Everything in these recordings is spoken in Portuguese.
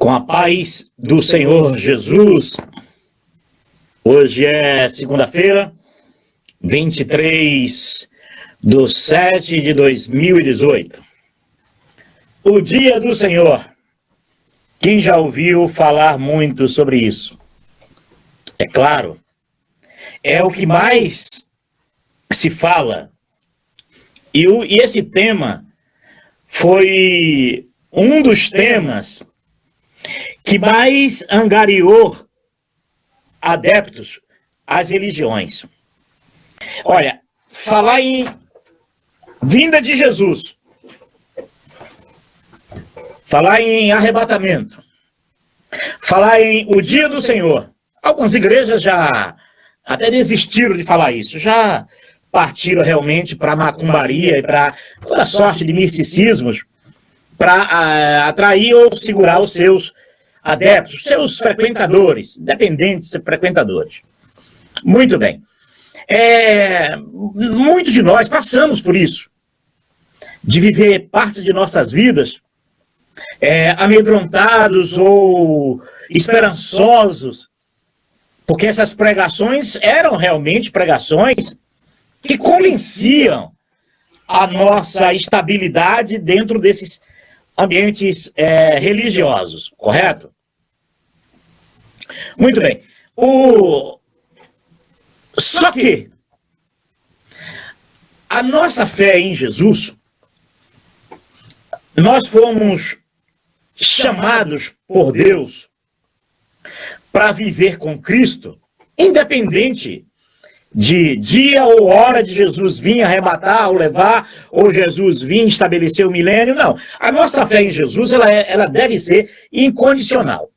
Com a paz do Senhor Jesus, hoje é segunda-feira, 23/7/2018. O dia do Senhor. Quem já ouviu falar muito sobre isso? É claro, é o que mais se fala. E esse tema foi um dos temas que mais angariou adeptos às religiões. Olha, falar em vinda de Jesus, falar em arrebatamento, falar em o dia do Senhor. Algumas igrejas já até desistiram de falar isso, já partiram realmente para a macumbaria e para toda sorte de misticismos para atrair ou segurar os seus adeptos, seus frequentadores, dependentes frequentadores. Muito bem. Muitos de nós passamos por isso, de viver parte de nossas vidas amedrontados ou esperançosos, porque essas pregações eram realmente pregações que convenciam a nossa estabilidade dentro desses ambientes religiosos, correto? Muito bem. Só que a nossa fé em Jesus, nós fomos chamados por Deus para viver com Cristo, independente de dia ou hora de Jesus vir arrebatar ou levar, ou Jesus vir estabelecer o milênio, não. A nossa fé em Jesus, ela deve ser incondicional.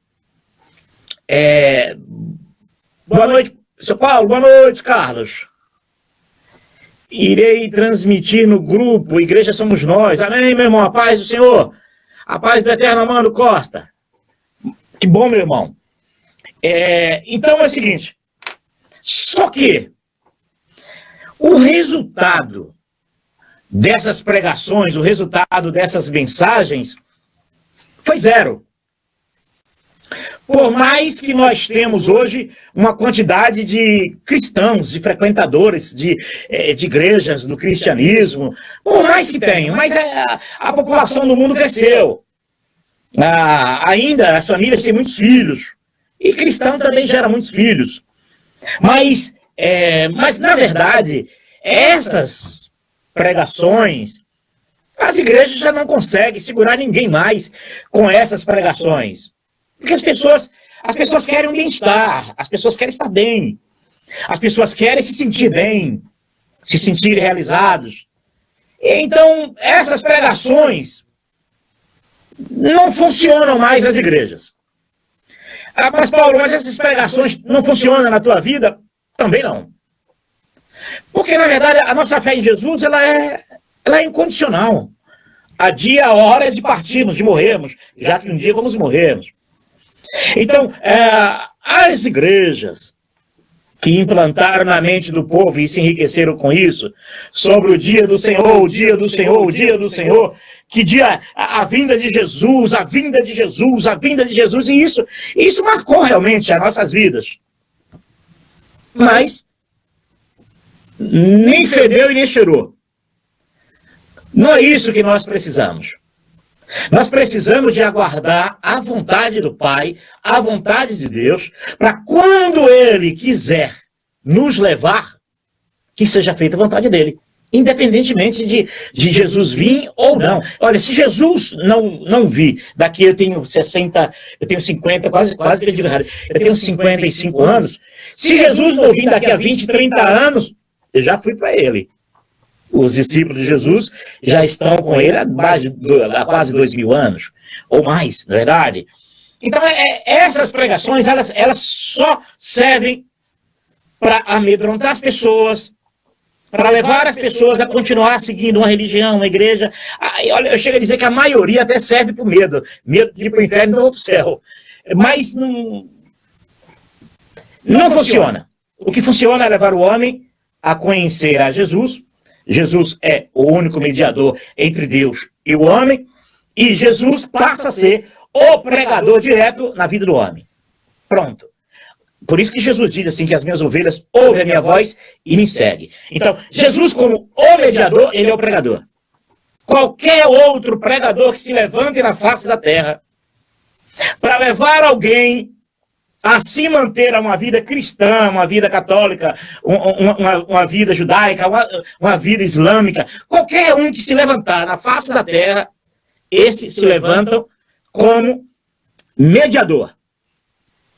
Boa noite, seu Paulo. Boa noite, Carlos. Irei transmitir no grupo Igreja Somos Nós. Amém, meu irmão. A paz do Senhor. A paz do eterno Amando Costa. Que bom, meu irmão. Então é o seguinte. Só que o resultado dessas pregações, o resultado dessas mensagens foi zero. Por mais que nós temos hoje uma quantidade de cristãos, de frequentadores de igrejas no cristianismo, por mais que tenham, mas a população do mundo cresceu. Ainda as famílias têm muitos filhos, e cristão também gera muitos filhos. Mas na verdade, essas pregações, as igrejas já não conseguem segurar ninguém mais com essas pregações. Porque as pessoas querem um bem-estar, as pessoas querem estar bem, as pessoas querem se sentir bem, se sentir realizados. Então, essas pregações não funcionam mais nas igrejas. Mas, Paulo, mas essas pregações não funcionam na tua vida? Também não. Porque, na verdade, a nossa fé em Jesus, ela é incondicional. A dia, a hora de partirmos, de morrermos, já que um dia vamos morrermos. Então, as igrejas que implantaram na mente do povo e se enriqueceram com isso, sobre o dia do Senhor, o dia do Senhor, o dia do Senhor, que dia, a vinda de Jesus, a vinda de Jesus, a vinda de Jesus, e isso marcou realmente as nossas vidas. Mas nem fedeu e nem cheirou. Não é isso que nós precisamos. Nós precisamos de aguardar a vontade do Pai, a vontade de Deus, para quando Ele quiser nos levar, que seja feita a vontade dEle. Independentemente de Jesus vir ou não. Olha, se Jesus não vir, daqui eu tenho 50, quase que eu digo errado, eu tenho 55 anos, se Jesus não vir daqui a 20, 30 anos, eu já fui para Ele. Os discípulos de Jesus já estão com ele há quase 2000 anos, ou mais, na verdade. Então, essas pregações, elas só servem para amedrontar as pessoas, para levar as pessoas a continuar seguindo uma religião, uma igreja. Olha, eu chego a dizer que a maioria até serve para o medo de ir para o inferno e não para o céu. Mas não funciona. O que funciona é levar o homem a conhecer a Jesus. Jesus é o único mediador entre Deus e o homem, e Jesus passa a ser o pregador direto na vida do homem. Pronto. Por isso que Jesus diz assim, que as minhas ovelhas ouvem a minha voz e me seguem. Então, Jesus como o mediador, ele é o pregador. Qualquer outro pregador que se levante na face da terra para levar alguém a se manter a uma vida cristã, uma vida católica, uma vida judaica, uma vida islâmica, qualquer um que se levantar na face da terra, esses se levantam como mediador.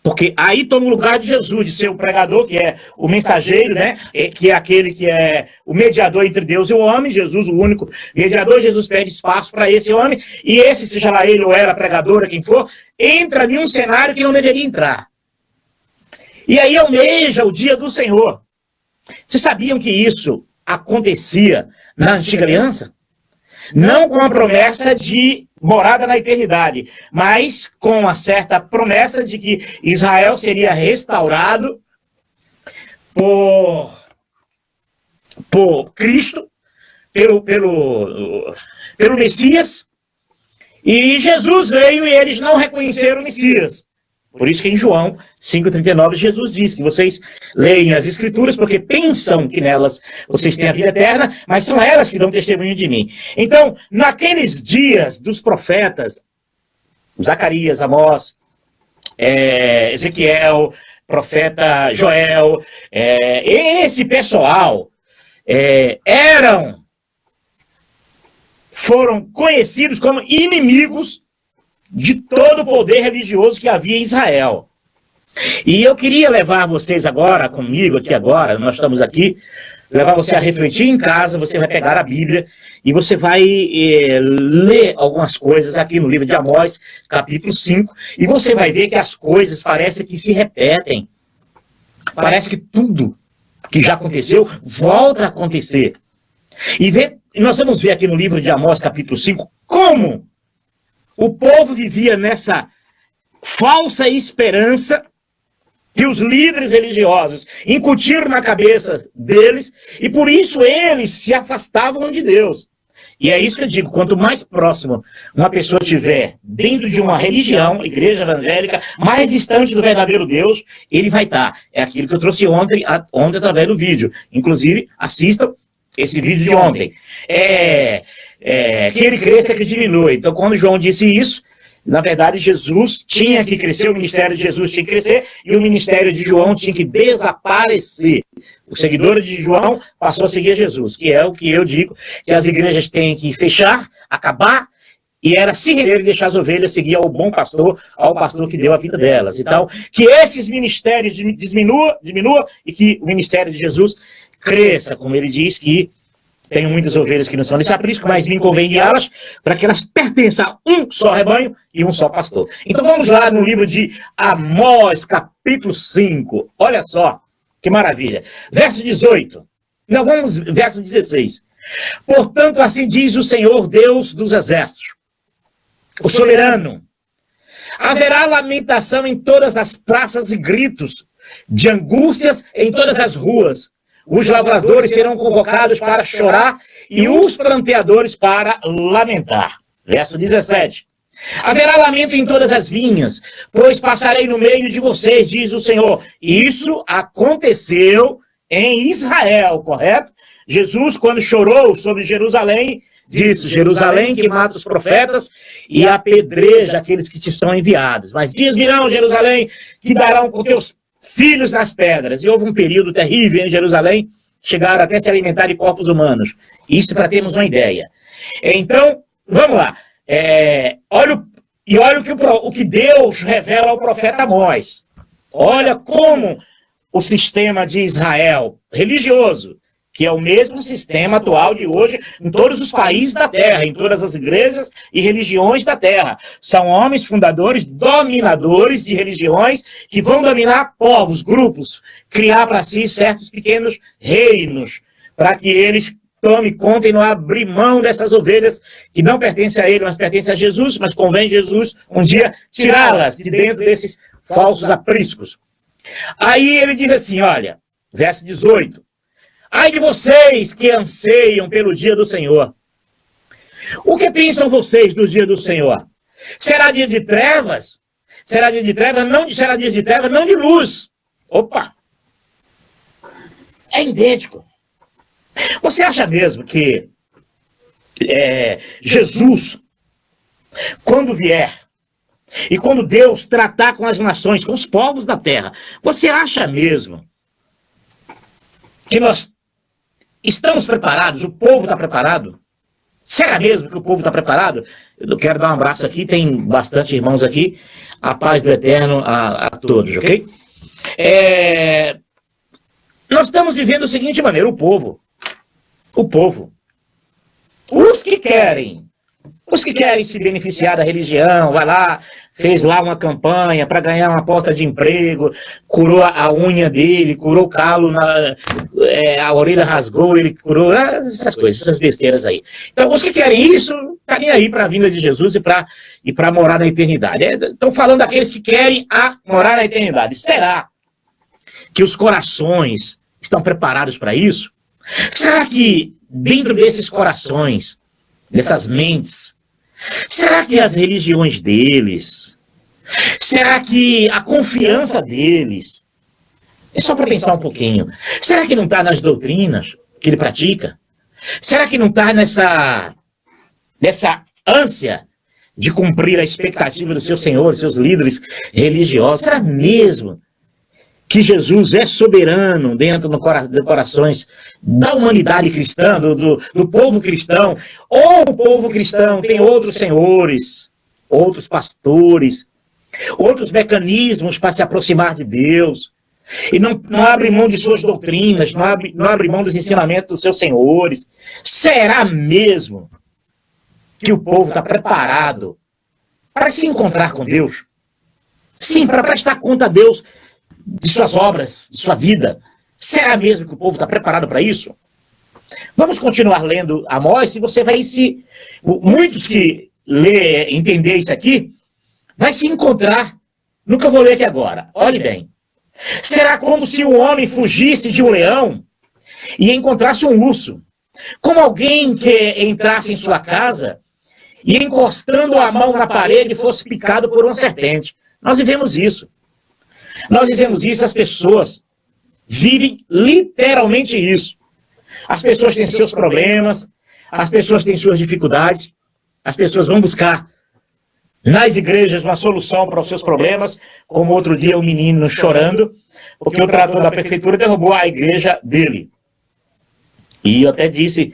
Porque aí toma o lugar de Jesus, de ser o pregador, que é o mensageiro, né? Que é aquele que é o mediador entre Deus e o homem, Jesus, o único mediador. Jesus pede espaço para esse homem, e esse, seja lá ele ou ela, pregadora, quem for, entra em um cenário que não deveria entrar. E aí almeja o dia do Senhor. Vocês sabiam que isso acontecia na Antiga Aliança? Não com a promessa de morada na eternidade, mas com uma certa promessa de que Israel seria restaurado por Cristo, pelo Messias, e Jesus veio e eles não reconheceram o Messias. Por isso que em João 5,39 Jesus diz que vocês leem as Escrituras porque pensam que nelas vocês têm a vida eterna, mas são elas que dão testemunho de mim. Então, naqueles dias dos profetas, Zacarias, Amós, Ezequiel, profeta Joel, esse pessoal foram conhecidos como inimigos de todo o poder religioso que havia em Israel. E eu queria levar vocês agora, comigo aqui agora, nós estamos aqui, levar você a refletir em casa. Você vai pegar a Bíblia e você vai ler algumas coisas aqui no livro de Amós, capítulo 5, e você vai ver que as coisas parecem que se repetem. Parece que tudo que já aconteceu volta a acontecer. E nós vamos ver aqui no livro de Amós, capítulo 5, como o povo vivia nessa falsa esperança que os líderes religiosos incutiram na cabeça deles, e por isso eles se afastavam de Deus. E é isso que eu digo, quanto mais próximo uma pessoa estiver dentro de uma religião, igreja evangélica, mais distante do verdadeiro Deus, ele vai estar. É aquilo que eu trouxe ontem através do vídeo. Inclusive, assistam esse vídeo de ontem. Que ele cresça, que diminua. Então, quando João disse isso, na verdade, Jesus tinha que crescer, o ministério de Jesus tinha que crescer, e o ministério de João tinha que desaparecer. O seguidor de João passou a seguir Jesus, que é o que eu digo, que as igrejas têm que fechar, acabar, e era se render e deixar as ovelhas seguir ao bom pastor, ao pastor que deu a vida delas. Então, que esses ministérios diminua e que o ministério de Jesus cresça, como ele diz que tenho muitas ovelhas que não são desse aprisco, mas me convém guiá-las para que elas pertençam a um só rebanho e um só pastor. Então vamos lá no livro de Amós, capítulo 5. Olha só, que maravilha. Verso 18. Não, vamos, verso 16. Portanto, assim diz o Senhor Deus dos exércitos, o soberano. Haverá lamentação em todas as praças e gritos de angústias em todas as ruas. Os lavradores serão convocados para chorar e os planteadores para lamentar. Verso 17. Haverá lamento em todas as vinhas, pois passarei no meio de vocês, diz o Senhor. Isso aconteceu em Israel, correto? Jesus, quando chorou sobre Jerusalém, disse: Jerusalém que mata os profetas e apedreja aqueles que te são enviados. Mas dias virão, Jerusalém, que darão com teus filhos nas pedras. E houve um período terrível em Jerusalém, chegaram até se alimentar de corpos humanos. Isso para termos uma ideia. Então, vamos lá. Olha o que Deus revela ao profeta Amós. Olha como o sistema de Israel religioso, que é o mesmo sistema atual de hoje em todos os países da terra, em todas as igrejas e religiões da terra. São homens fundadores, dominadores de religiões que vão dominar povos, grupos, criar para si certos pequenos reinos, para que eles tomem conta e não abrir mão dessas ovelhas que não pertencem a ele, mas pertencem a Jesus, mas convém Jesus um dia tirá-las de dentro desses falsos apriscos. Aí ele diz assim, olha, verso 18. Ai de vocês que anseiam pelo dia do Senhor. O que pensam vocês do dia do Senhor? Será dia de trevas? Será dia de trevas, será dia de trevas, não de luz. Opa! É idêntico. Você acha mesmo que Jesus, quando vier, e quando Deus tratar com as nações, com os povos da terra, você acha mesmo que nós estamos preparados? O povo está preparado? Será mesmo que o povo está preparado? Eu quero dar um abraço aqui, tem bastante irmãos aqui. A paz do Eterno a todos, ok? Nós estamos vivendo da seguinte maneira, o povo, os que querem se beneficiar da religião, vai lá, fez lá uma campanha para ganhar uma porta de emprego, curou a unha dele, curou o calo, a orelha rasgou, ele curou, essas coisas, essas besteiras aí. Então, os que querem isso, tá nem aí para a vinda de Jesus e para morar na eternidade. Estão falando daqueles que querem morar na eternidade. Será que os corações estão preparados para isso? Será que dentro desses corações, dessas mentes, será que as religiões deles, será que a confiança deles, é só para pensar um pouquinho, será que não está nas doutrinas que ele pratica? Será que não está nessa ânsia de cumprir a expectativa dos seus senhores, seus líderes religiosos? Será mesmo que Jesus é soberano dentro dos corações da humanidade cristã, do povo cristão? Ou o povo cristão tem outros senhores, outros pastores, outros mecanismos para se aproximar de Deus, e não abre mão de suas doutrinas, não abre mão dos ensinamentos dos seus senhores? Será mesmo que o povo está preparado para se encontrar com Deus? Sim, para prestar conta a Deus de suas obras, de sua vida. Será mesmo que o povo está preparado para isso? Vamos continuar lendo Amós, e você vai muitos que entender isso aqui, vai se encontrar no que eu vou ler aqui agora. Olhe bem. Será como se um homem fugisse de um leão e encontrasse um urso, como alguém que entrasse em sua casa e, encostando a mão na parede, fosse picado por uma serpente. Nós vivemos isso. As pessoas vivem literalmente isso. As pessoas têm seus problemas, as pessoas têm suas dificuldades, as pessoas vão buscar nas igrejas uma solução para os seus problemas, como outro dia um menino chorando, porque o trator da prefeitura derrubou a igreja dele. E eu até disse,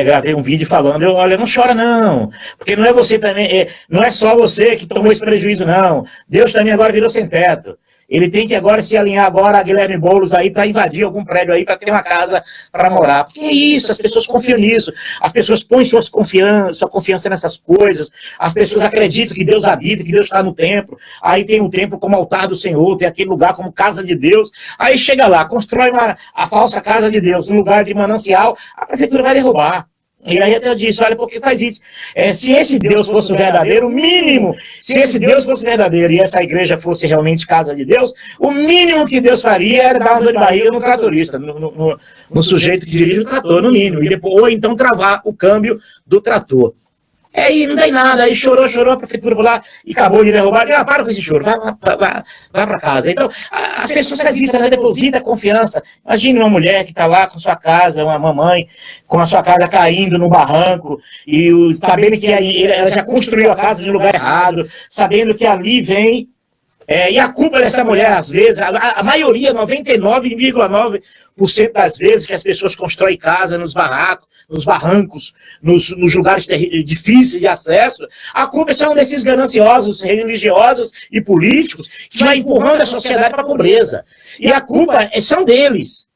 gravei um vídeo falando, olha, não chora não, porque não é você também, não é só você que tomou esse prejuízo não, Deus também agora virou sem teto. Ele tem que agora se alinhar agora a Guilherme Boulos aí para invadir algum prédio aí, para ter uma casa para morar. Porque é isso, as pessoas confiam nisso, as pessoas põem sua confiança nessas coisas, as pessoas acreditam que Deus habita, que Deus está no templo, aí tem o templo como altar do Senhor, tem aquele lugar como casa de Deus, aí chega lá, constrói a falsa casa de Deus, um lugar de manancial, a prefeitura vai derrubar. E aí até eu disse, olha, por que faz isso? Se esse Deus fosse o verdadeiro, o mínimo, se esse Deus fosse verdadeiro e essa igreja fosse realmente casa de Deus, o mínimo que Deus faria era dar uma dor de barriga no tratorista, no sujeito que dirige o trator, no mínimo, ou então travar o câmbio do trator. Aí não tem nada, aí chorou, a prefeitura foi lá e acabou de derrubar. Para com esse choro, vai para casa. Então, as pessoas fazem isso, ela deposita confiança. Imagine uma mulher que está lá com sua casa, uma mamãe, com a sua casa caindo no barranco, e sabendo que ela já construiu a casa no lugar errado, sabendo que ali vem. E a culpa dessa mulher, às vezes, a maioria, 99,9% das vezes que as pessoas constroem casa nos barrancos, nos lugares difíceis de acesso, a culpa são desses gananciosos, religiosos e políticos que vai empurrando a sociedade para a pobreza. E a culpa são deles.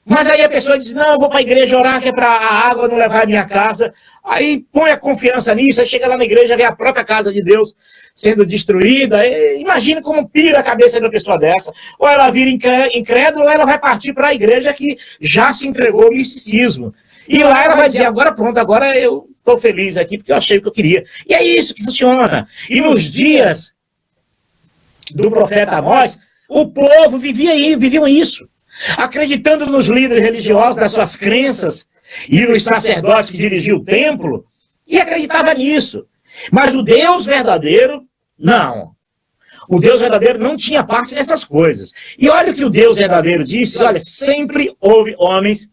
Mas aí a pessoa diz, não, eu vou para a igreja orar, que é para a água não levar a minha casa. Aí põe a confiança nisso, aí chega lá na igreja, vê a própria casa de Deus sendo destruída. Imagina como pira a cabeça de uma pessoa dessa. Ou ela vira incrédula, ou ela vai partir para a igreja que já se entregou ao misticismo. E lá ela vai dizer, agora pronto, agora eu estou feliz aqui, porque eu achei o que eu queria. E é isso que funciona. E nos dias do profeta Amós, o povo viviam isso. Acreditando nos líderes religiosos, das suas crenças, e nos sacerdotes que dirigiam o templo, e acreditava nisso. Mas o Deus verdadeiro, não. O Deus verdadeiro não tinha parte dessas coisas. E olha o que o Deus verdadeiro disse, olha, sempre houve homens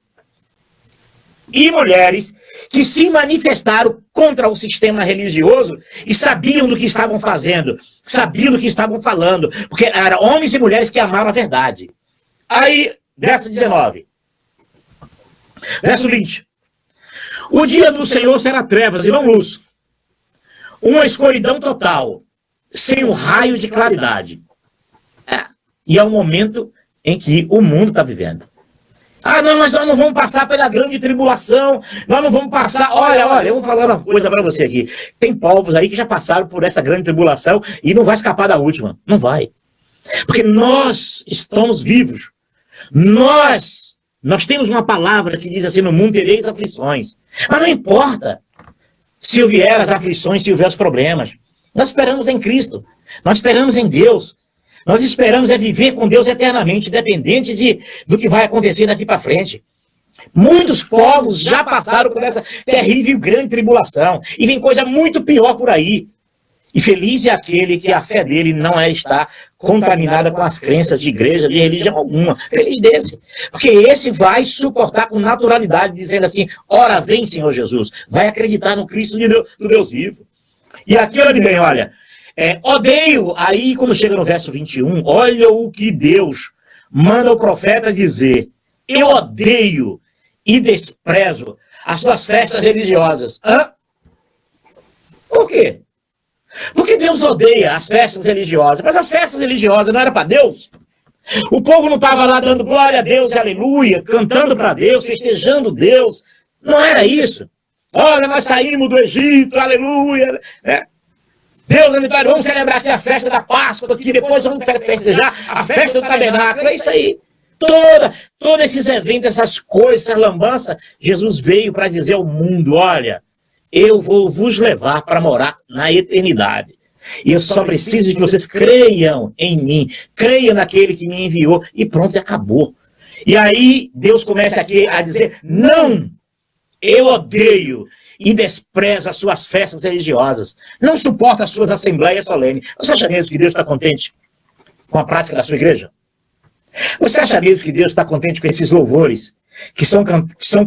e mulheres que se manifestaram contra o sistema religioso e sabiam do que estavam fazendo, sabiam do que estavam falando, porque eram homens e mulheres que amavam a verdade. Aí, verso 19. Verso 20. O dia do Senhor será trevas e não luz. Uma escuridão total, sem um raio de claridade. E é o momento em que o mundo está vivendo. Ah, não, mas nós não vamos passar pela grande tribulação, nós não vamos passar... Olha, eu vou falar uma coisa para você aqui. Tem povos aí que já passaram por essa grande tribulação e não vai escapar da última. Não vai. Porque nós estamos vivos. Nós temos uma palavra que diz assim, no mundo tereis aflições. Mas não importa se vier as aflições, se vier os problemas. Nós esperamos em Cristo. Nós esperamos em Deus. Nós esperamos viver com Deus eternamente, independente do que vai acontecer daqui para frente. Muitos povos já passaram por essa terrível e grande tribulação. E vem coisa muito pior por aí. E feliz é aquele que a fé dele não está contaminada com as crenças de igreja, de religião alguma. Feliz desse. Porque esse vai suportar com naturalidade, dizendo assim, ora vem, Senhor Jesus. Vai acreditar no Cristo do Deus vivo. E aqui, olha bem, olha. Odeio, aí quando chega no verso 21, olha o que Deus manda o profeta dizer. Eu odeio e desprezo as suas festas religiosas. Por quê? Porque Deus odeia as festas religiosas. Mas as festas religiosas não eram para Deus? O povo não estava lá dando glória a Deus, aleluia, cantando para Deus, festejando Deus. Não era isso. Olha, nós saímos do Egito, aleluia, né? Deus é vitória, vamos celebrar aqui a festa da Páscoa, que depois vamos festejar a festa do tabernáculo, é isso aí. Todos esses eventos, essas coisas, essa lambança, Jesus veio para dizer ao mundo, olha, eu vou vos levar para morar na eternidade. E eu só preciso de que vocês creiam em mim, creiam naquele que me enviou, e pronto, e acabou. E aí Deus começa aqui a dizer, não, eu odeio e desprezo as suas festas religiosas. Não suporta as suas assembleias solenes. Você acha mesmo que Deus está contente com a prática da sua igreja? Você acha mesmo que Deus está contente com esses louvores que são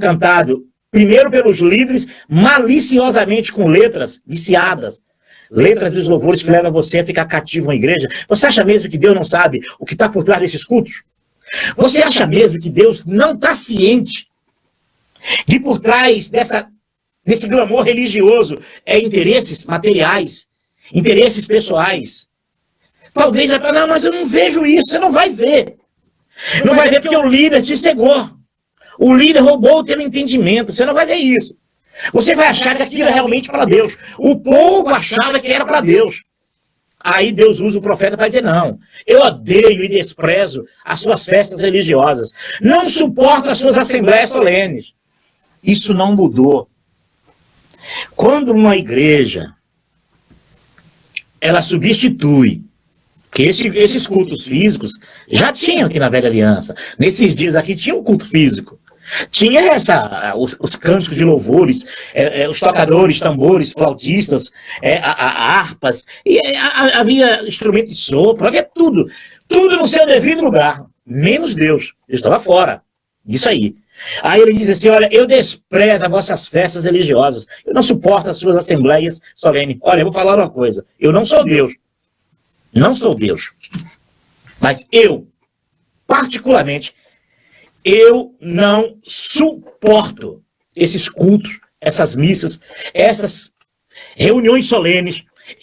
cantados, primeiro pelos líderes, maliciosamente com letras viciadas, letras dos louvores que levam você a ficar cativo na igreja? Você acha mesmo que Deus não sabe o que está por trás desses cultos? Você acha mesmo que Deus não está ciente de por trás desse glamour religioso interesses materiais, interesses pessoais? Talvez, não, mas eu não vejo isso. Você não vai ver. Não vai ver porque o líder te cegou. O líder roubou o teu entendimento. Você não vai ver isso. Você vai achar que aquilo é realmente para Deus. O povo achava que era para Deus. Aí Deus usa o profeta para dizer, não, eu odeio e desprezo as suas festas religiosas. Não suporto as suas assembleias solenes. Isso não mudou. Quando uma igreja, ela substitui, que esses cultos físicos já tinham aqui na Velha Aliança. Nesses dias aqui tinha um culto físico. Tinha os cânticos de louvores, os tocadores, tambores, flautistas, harpas, e havia instrumento de sopro, havia tudo. Tudo no seu devido lugar, menos Deus. Deus estava fora. Isso aí. Aí ele diz assim, olha, eu desprezo as vossas festas religiosas, eu não suporto as suas assembleias solenes. Olha, eu vou falar uma coisa, eu não sou Deus, mas eu, particularmente, eu não suporto esses cultos, essas missas, essas reuniões solenes.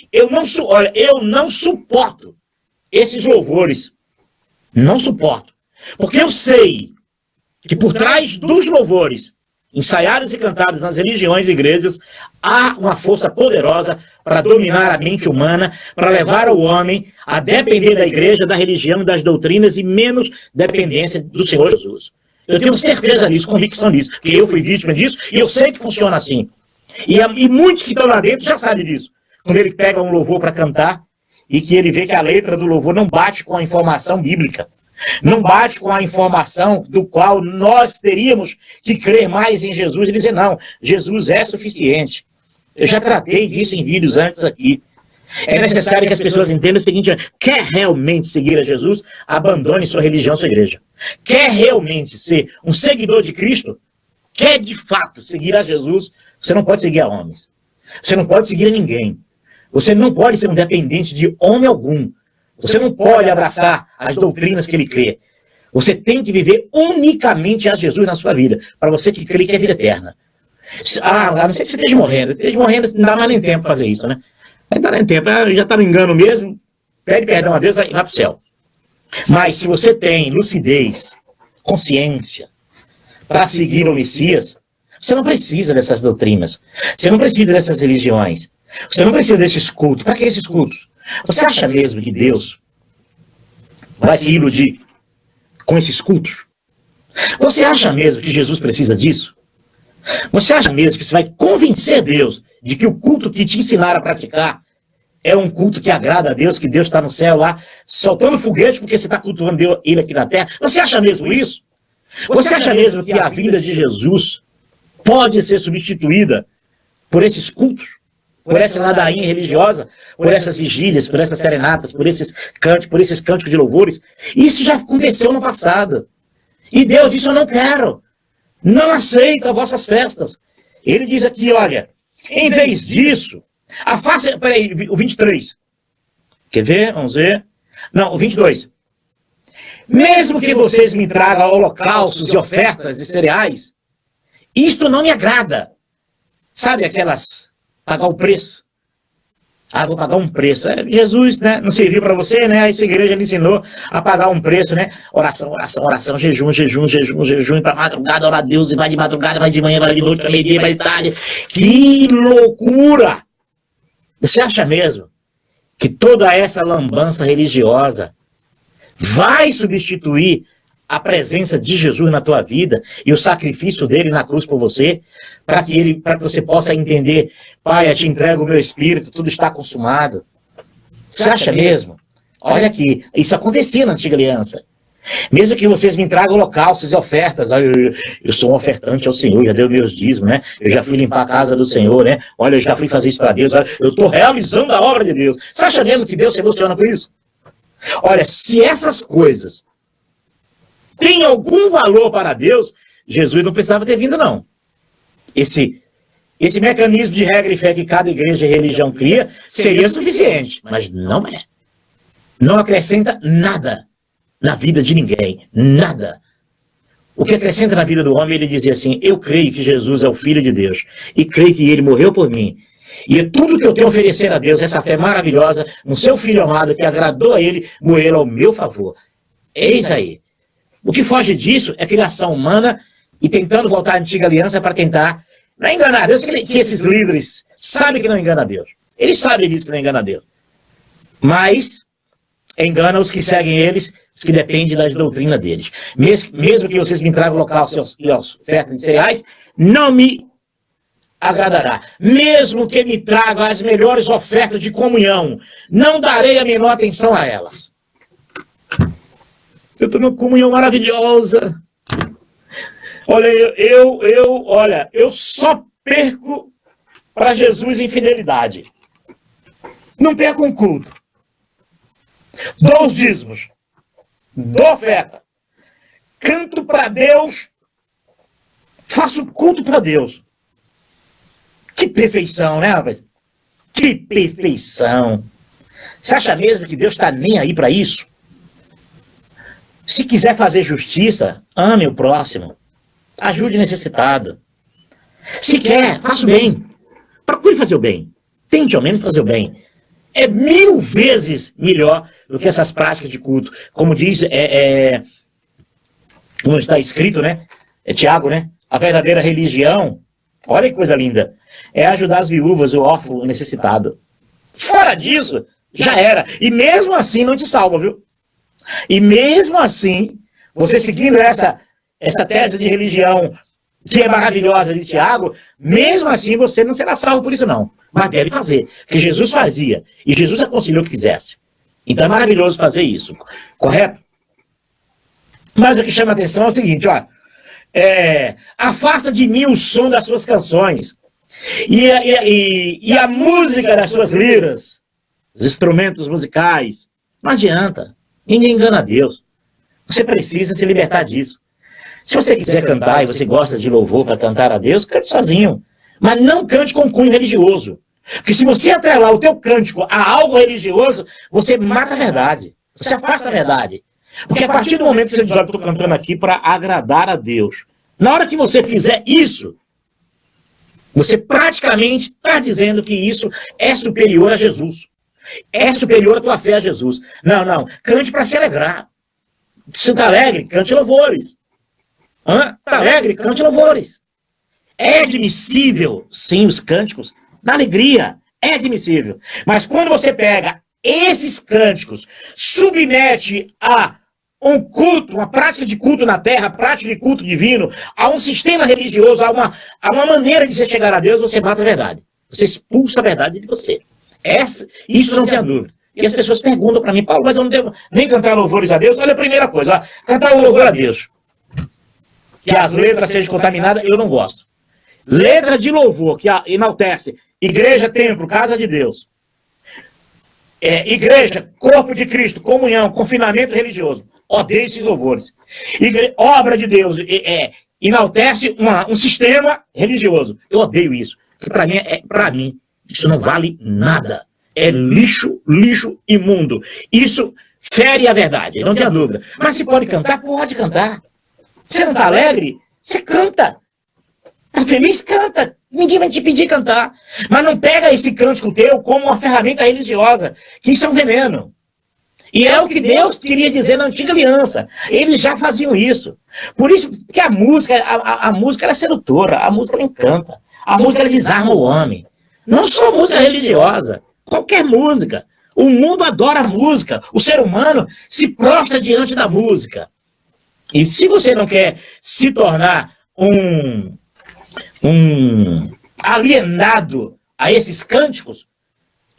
Eu não suporto esses louvores, não suporto, porque eu sei que por trás dos louvores, ensaiados e cantados nas religiões e igrejas, há uma força poderosa para dominar a mente humana, para levar o homem a depender da igreja, da religião, das doutrinas e menos dependência do Senhor Jesus. Eu tenho certeza disso, convicção disso, porque eu fui vítima disso e eu sei que funciona assim. E muitos que estão lá dentro já sabem disso. Quando ele pega um louvor para cantar e que ele vê que a letra do louvor não bate com a informação bíblica, não bate com a informação do qual nós teríamos que crer mais em Jesus e dizer, não, Jesus é suficiente. Eu já tratei disso em vídeos antes aqui. É necessário que as pessoas entendam o seguinte: quer realmente seguir a Jesus, abandone sua religião, sua igreja. Quer realmente ser um seguidor de Cristo, quer de fato seguir a Jesus, você não pode seguir a homens. Você não pode seguir a ninguém. Você não pode ser um dependente de homem algum. Você não pode abraçar as doutrinas que ele crê. Você tem que viver unicamente a Jesus na sua vida, para você que crê que é vida eterna. A não ser que você esteja morrendo. Esteja morrendo, não dá mais nem tempo para fazer isso, né? Não dá nem tempo, já está no engano mesmo, pede perdão a Deus, vai para o céu. Mas se você tem lucidez, consciência, para seguir o Messias, você não precisa dessas doutrinas. Você não precisa dessas religiões. Você não precisa desses cultos. Para que esses cultos? Você acha mesmo que Deus vai se iludir com esses cultos? Você acha mesmo que Jesus precisa disso? Você acha mesmo que você vai convencer Deus de que o culto que te ensinaram a praticar é um culto que agrada a Deus, que Deus está no céu lá, soltando foguete porque você está cultuando Ele aqui na terra? Você acha mesmo isso? Você acha mesmo que a vinda de Jesus pode ser substituída por esses cultos? Por essa ladainha religiosa, por essas vigílias, por essas serenatas, por esses cânticos de louvores? Isso já aconteceu no passado. E Deus disse: eu não quero. Não aceito vossas festas. Ele diz aqui, olha, em vez disso, afaste... Peraí, o 23. Quer ver? Vamos ver. Não, o 22. Mesmo que vocês me tragam holocaustos e ofertas de cereais, isto não me agrada. Sabe aquelas... pagar o preço. Ah, vou pagar um preço. Jesus, né, não serviu para você, né? A sua igreja lhe ensinou a pagar um preço, né? Oração, oração, oração, jejum, jejum, jejum, jejum, para madrugada, orar a Deus, e vai de madrugada, vai de manhã, vai de noite, vai meio-dia, vai de tarde. Que loucura! Você acha mesmo que toda essa lambança religiosa vai substituir a presença de Jesus na tua vida e o sacrifício dele na cruz por você, para que você possa entender: Pai, eu te entrego o meu espírito, tudo está consumado? Você acha mesmo? Olha aqui, isso acontecia na antiga aliança. Mesmo que vocês me tragam holocaustos e ofertas, eu sou um ofertante ao Senhor, já dei meus dízimos, né? Eu já fui limpar a casa do Senhor, né? Olha, eu já fui fazer isso para Deus, olha, eu estou realizando a obra de Deus. Você acha mesmo que Deus se emociona com isso? Olha, se essas coisas tem algum valor para Deus, Jesus não precisava ter vindo, não. Esse mecanismo de regra e fé que cada igreja e religião cria seria suficiente, mas não é. Não acrescenta nada na vida de ninguém, nada. O que acrescenta na vida do homem, ele dizia assim: eu creio que Jesus é o Filho de Deus, e creio que ele morreu por mim, e é tudo que eu tenho a oferecer a Deus, essa fé maravilhosa, no seu Filho amado, que agradou a ele, morreu ao meu favor. Eis aí. O que foge disso é criação humana e tentando voltar à antiga aliança para tentar não enganar Deus, que esses líderes sabem que não engana Deus. Eles sabem disso, que não engana Deus. Mas engana os que seguem eles, os que dependem das doutrinas deles. Mesmo que vocês me tragam holocaustos e ofertas de cereais, não me agradará. Mesmo que me tragam as melhores ofertas de comunhão, não darei a menor atenção a elas. Eu estou numa comunhão maravilhosa. Olha, eu só perco para Jesus em fidelidade. Não perco um culto. Dou os dízimos. Dou oferta. Canto para Deus. Faço culto para Deus. Que perfeição, né, rapaz? Que perfeição. Você acha mesmo que Deus está nem aí para isso? Se quiser fazer justiça, ame o próximo. Ajude o necessitado. Se quer, faça o bem. Procure fazer o bem. Tente ao menos fazer o bem. É 1000 vezes melhor do que essas práticas de culto. Como diz, como está escrito, né? É Tiago, né? A verdadeira religião, olha que coisa linda, é ajudar as viúvas, o órfão, o necessitado. Fora disso, já era. E mesmo assim não te salva, viu? E mesmo assim, você seguindo essa tese de religião que é maravilhosa de Tiago, mesmo assim você não será salvo por isso não. Mas deve fazer, porque Jesus fazia, e Jesus aconselhou que fizesse. Então é maravilhoso fazer isso, correto? Mas o que chama a atenção é o seguinte, ó, afasta de mim o som das suas canções, E a música das suas liras, os instrumentos musicais, não adianta. Ninguém engana Deus. Você precisa se libertar disso. Se você quiser cantar e você gosta de louvor para cantar a Deus, cante sozinho. Mas não cante com cunho religioso. Porque se você atrelar o teu cântico a algo religioso, você mata a verdade. Você afasta a verdade. Porque a partir do momento que você diz, olha, eu estou cantando aqui para agradar a Deus. Na hora que você fizer isso, você praticamente está dizendo que isso é superior a Jesus. É superior à tua fé a Jesus. Não. Cante para se alegrar. Se está alegre, cante louvores. Está alegre, cante louvores. É admissível, sim, os cânticos, na alegria. É admissível. Mas quando você pega esses cânticos, submete a um culto, uma prática de culto na terra, prática de culto divino, a um sistema religioso, a uma maneira de você chegar a Deus, você mata a verdade. Você expulsa a verdade de você. Isso não tem dúvida. E as pessoas perguntam para mim, Paulo, mas eu não devo nem cantar louvores a Deus? Olha a primeira coisa, cantar o louvor a Deus. Que as letras sejam contaminadas, eu não gosto. Letra de louvor que enaltece igreja, templo, casa de Deus. Igreja, corpo de Cristo, comunhão, confinamento religioso. Odeio esses louvores. Obra de Deus, enaltece um sistema religioso. Eu odeio isso. Porque para mim, isso não vale nada. É lixo imundo. Isso fere a verdade, não tenha dúvida. Mas se pode cantar, pode cantar. Você não está alegre? Você canta. Está feliz? Canta. Ninguém vai te pedir cantar. Mas não pega esse cântico teu como uma ferramenta religiosa, que isso é um veneno. E é o que Deus queria dizer na antiga aliança. Eles já faziam isso. Por isso que a música ela é sedutora, a música ela encanta. A música ela desarma o homem. Não só música religiosa, qualquer música. O mundo adora a música. O ser humano se prostra diante da música. E se você não quer se tornar um alienado a esses cânticos,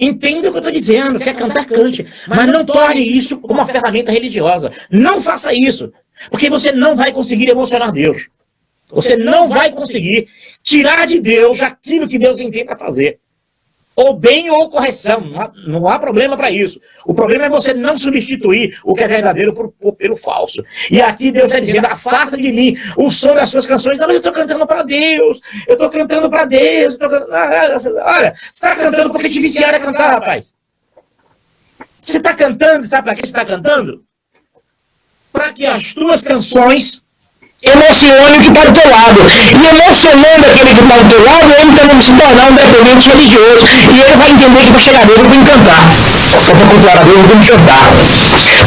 entenda o que eu estou dizendo, quer cantar, cante, mas não torne isso uma ferramenta religiosa. Não faça isso, porque você não vai conseguir emocionar Deus. Você não vai conseguir tirar de Deus aquilo que Deus intenta fazer. Ou bem ou correção, não há problema para isso. O problema é você não substituir o que é verdadeiro pelo falso. E aqui Deus está dizendo, afasta de mim o som das suas canções. Não, mas eu estou cantando para Deus, eu estou cantando para Deus. Olha, você está cantando porque te viciaram a cantar, rapaz. Você está cantando, sabe para que você está cantando? Para que as tuas canções emocionando o que está do teu lado. E emocionando aquele que está do teu lado, ele também se tornar um dependente religioso. E ele vai entender que para chegar a Deus ele tem que cantar. Para cultuar a Deus ele tem que cantar.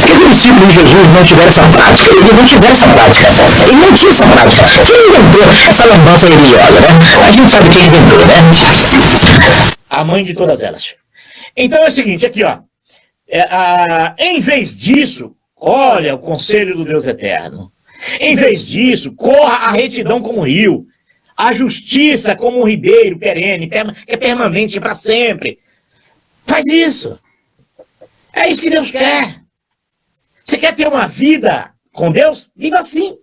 Por que os discípulos de Jesus não tiveram essa prática? Eles não tiveram essa prática. Ele não tinha essa prática. Quem inventou essa lambança religiosa, né? A gente sabe quem inventou, né? A mãe de todas elas. Então é o seguinte, aqui ó. Em vez disso, olha o conselho do Deus eterno. Em vez disso, corra a retidão como um rio, a justiça como um ribeiro perene, que é permanente para sempre. Faz isso. É isso que Deus quer. Você quer ter uma vida com Deus? Viva assim.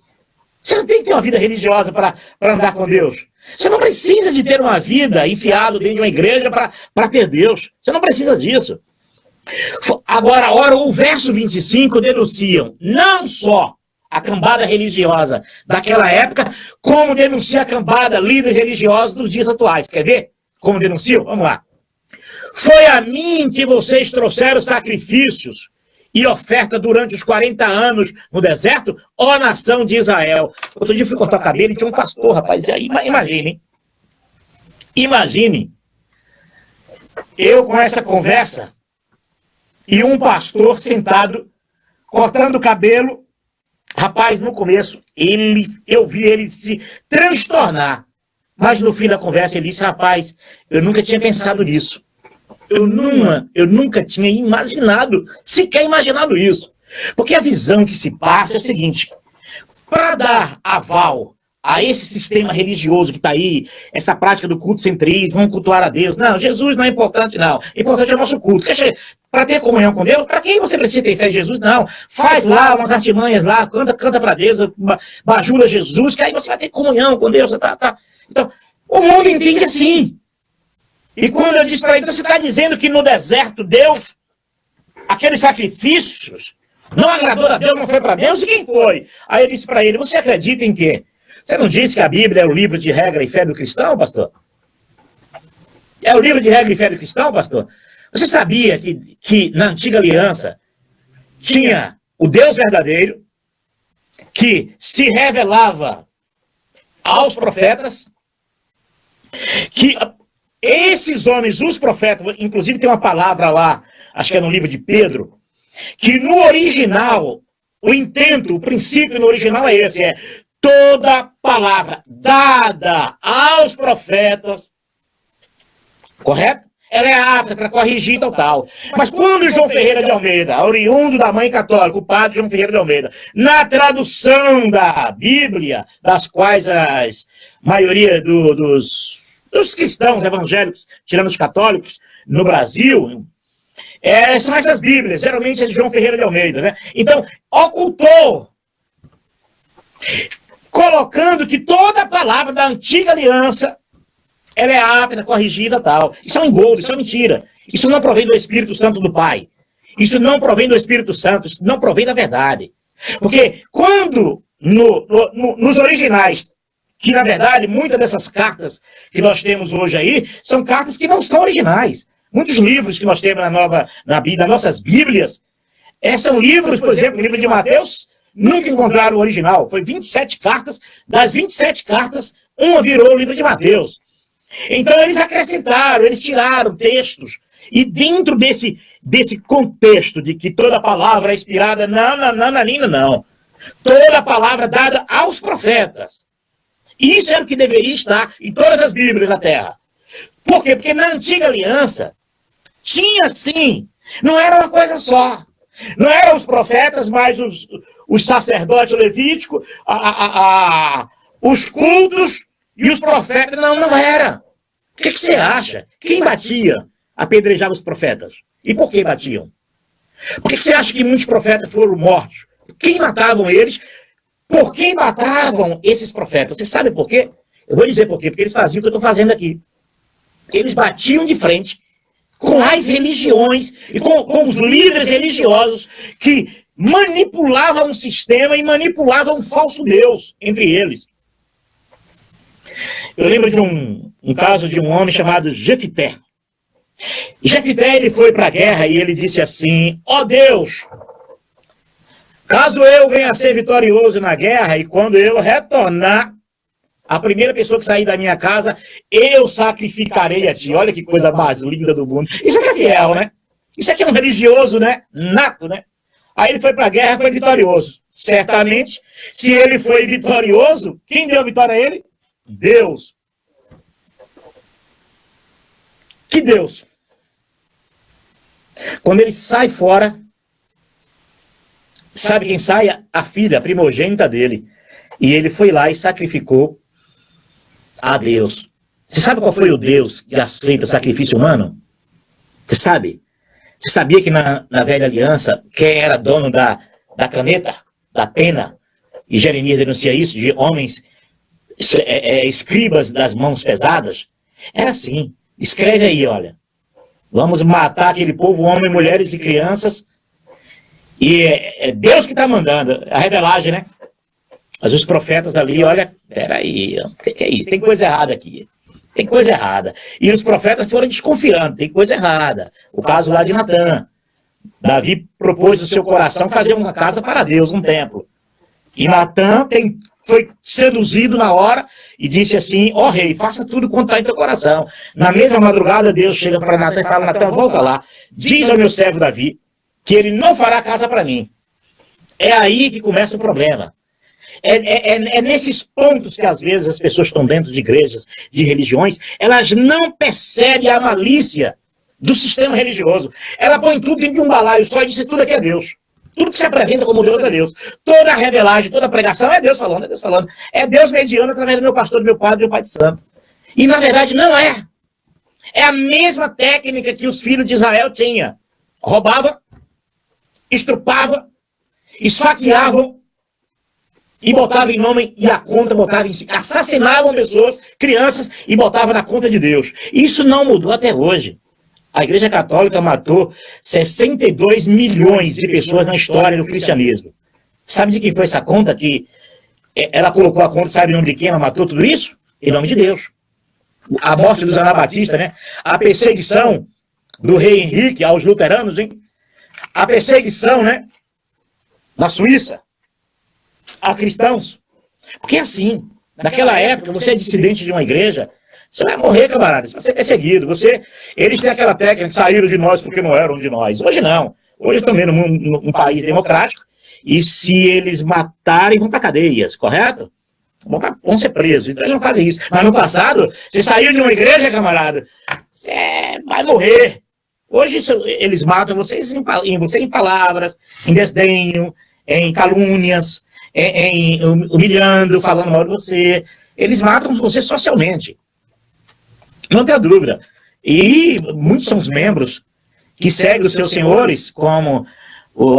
Você não tem que ter uma vida religiosa para andar com Deus. Você não precisa de ter uma vida enfiado dentro de uma igreja para ter Deus. Você não precisa disso. Agora, o verso 25 denunciam não só a cambada religiosa daquela época, como denuncia a cambada líder religiosa dos dias atuais. Quer ver como denunciam? Vamos lá. Foi a mim que vocês trouxeram sacrifícios e oferta durante os 40 anos no deserto, ó nação de Israel. Outro dia eu fui cortar o cabelo e tinha um pastor, rapaz. Imagine. Imagine eu com essa conversa e um pastor sentado cortando o cabelo. Rapaz, no começo, eu vi ele se transtornar. Mas no fim da conversa ele disse, rapaz, eu nunca tinha pensado nisso. Eu nunca tinha sequer imaginado isso. Porque a visão que se passa é o seguinte, para dar aval a esse sistema religioso que está aí, essa prática do culto centrismo, vamos cultuar a Deus. Não, Jesus não é importante, não. O importante é o nosso culto. Para ter comunhão com Deus, para quem você precisa ter fé em Jesus? Não. Faz lá umas artimanhas lá, canta para Deus, bajula Jesus, que aí você vai ter comunhão com Deus. Tá. Então, o mundo entende assim. E quando eu disse para ele, então você está dizendo que no deserto Deus, aqueles sacrifícios, não agradou a Deus, não foi para Deus? E quem foi? Aí eu disse para ele, você acredita em quê? Você não disse que a Bíblia é o livro de regra e fé do cristão, pastor? É o livro de regra e fé do cristão, pastor? Você sabia que na antiga aliança tinha o Deus verdadeiro que se revelava aos profetas, que esses homens, os profetas, inclusive tem uma palavra lá, acho que é no livro de Pedro, que no original, o intento, o princípio no original é esse, é toda palavra dada aos profetas, correto? Ela é apta para corrigir tal. Mas quando João Ferreira de Almeida, oriundo da mãe católica, o padre João Ferreira de Almeida, na tradução da Bíblia, das quais a maioria dos cristãos evangélicos, tirando os católicos, no Brasil, são essas Bíblias, geralmente é de João Ferreira de Almeida, né? Então, ocultou, colocando que toda a palavra da antiga aliança ela é apta, corrigida tal. Isso é um engodo, isso é mentira. Isso não provém do Espírito Santo do Pai. Isso não provém do Espírito Santo, isso não provém da verdade. Porque quando nos originais, que na verdade muitas dessas cartas que nós temos hoje aí, são cartas que não são originais. Muitos livros que nós temos nas nossas Bíblias, são livros, por exemplo, o livro de Mateus, nunca encontraram o original. Foi 27 cartas, das 27 cartas, uma virou o livro de Mateus. Então eles acrescentaram, eles tiraram textos, e dentro desse contexto de que toda palavra é inspirada, não. Toda palavra dada aos profetas. Isso era o que deveria estar em todas as Bíblias da Terra. Por quê? Porque na antiga aliança, tinha sim, não era uma coisa só. Não eram os profetas, mas os sacerdotes levíticos, os cultos, e os profetas, não era. O que você acha? Quem batia, apedrejava os profetas? E por que batiam? Por que você acha que muitos profetas foram mortos? Quem matavam eles? Por quem matavam esses profetas? Você sabe por quê? Eu vou dizer por quê. Porque eles faziam o que eu estou fazendo aqui. Eles batiam de frente com as religiões e com os líderes religiosos que manipulavam o sistema e manipulavam um falso Deus entre eles. Eu lembro de um caso de um homem chamado Jefité. Jefité, ele foi para a guerra e ele disse assim, ó Deus, caso eu venha a ser vitorioso na guerra e quando eu retornar, a primeira pessoa que sair da minha casa, eu sacrificarei a ti. Olha que coisa mais linda do mundo. Isso aqui é fiel, né? Isso aqui é um religioso, né? Nato, né? Aí ele foi para a guerra e foi vitorioso. Certamente, se ele foi vitorioso, quem deu a vitória a ele? Deus. Que Deus? Quando ele sai fora, sabe quem sai? A filha, a primogênita dele. E ele foi lá e sacrificou a Deus. Você sabe qual foi o Deus que aceita sacrifício humano? Você sabe? Você sabia que na velha aliança, quem era dono da caneta, da pena, e Jeremias denuncia isso, de homens escribas das mãos pesadas? Era assim. Escreve aí, olha. Vamos matar aquele povo, homens, mulheres e crianças. E é Deus que está mandando. A revelagem, né? Mas os profetas ali, olha, peraí, o que é isso? Tem coisa errada aqui. Tem coisa errada. E os profetas foram desconfiando, tem coisa errada. O caso lá de Natã. Davi propôs no seu coração fazer uma casa para Deus, um templo. E Natã foi seduzido na hora e disse assim, ó rei, faça tudo quanto está em teu coração. Na mesma madrugada, Deus chega para Natã e fala, Natã, volta lá, diz ao meu servo Davi que ele não fará casa para mim. É aí que começa o problema. É nesses pontos que às vezes as pessoas estão dentro de igrejas, de religiões, elas não percebem a malícia do sistema religioso. Ela põe tudo dentro de um balaio só e diz tudo aqui é Deus. Tudo que se apresenta como Deus é Deus. Toda a revelagem, toda a pregação é Deus falando, é Deus falando. É Deus mediando através do meu pastor, do meu padre e do Pai de Santo. E na verdade não é. É a mesma técnica que os filhos de Israel tinham. Roubavam, estrupavam, esfaqueavam, e botava em nome e a conta botava em si. Assassinavam pessoas, crianças, e botavam na conta de Deus. Isso não mudou até hoje. A Igreja Católica matou 62 milhões de pessoas na história do cristianismo. Sabe de quem foi essa conta? Que ela colocou a conta, sabe em nome de quem ela matou tudo isso? Em nome de Deus. A morte dos anabatistas, né? A perseguição do rei Henrique aos luteranos, hein? A perseguição, né? Na Suíça, a cristãos. Porque assim, naquela época, você é dissidente de uma igreja, você vai morrer, camarada, você vai ser perseguido. Eles têm aquela técnica, saíram de nós porque não eram de nós. Hoje não. Hoje estão vendo um país democrático, e se eles matarem, vão para cadeias, correto? Vão ser presos. Então eles não fazem isso. Mas no passado, você saiu de uma igreja, camarada, você vai morrer. Hoje eles matam vocês em palavras, em desdenho, em calúnias, em humilhando, falando mal de você. Eles matam você socialmente. Não tenha dúvida. E muitos são os membros que seguem os seus senhores, como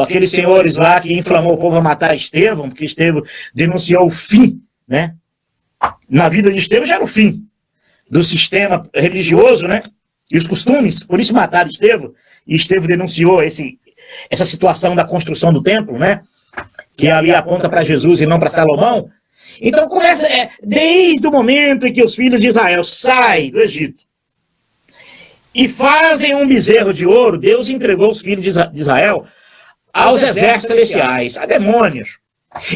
aqueles senhores lá que inflamou o povo a matar Estevão, porque Estevão denunciou o fim, né? Na vida de Estevão já era o fim do sistema religioso, né? E os costumes, por isso mataram Estevão. E Estevão denunciou essa situação da construção do templo, né? Que ali aponta para Jesus e não para Salomão. Então começa, desde o momento em que os filhos de Israel saem do Egito e fazem um bezerro de ouro, Deus entregou os filhos de Israel aos exércitos celestiais, a demônios.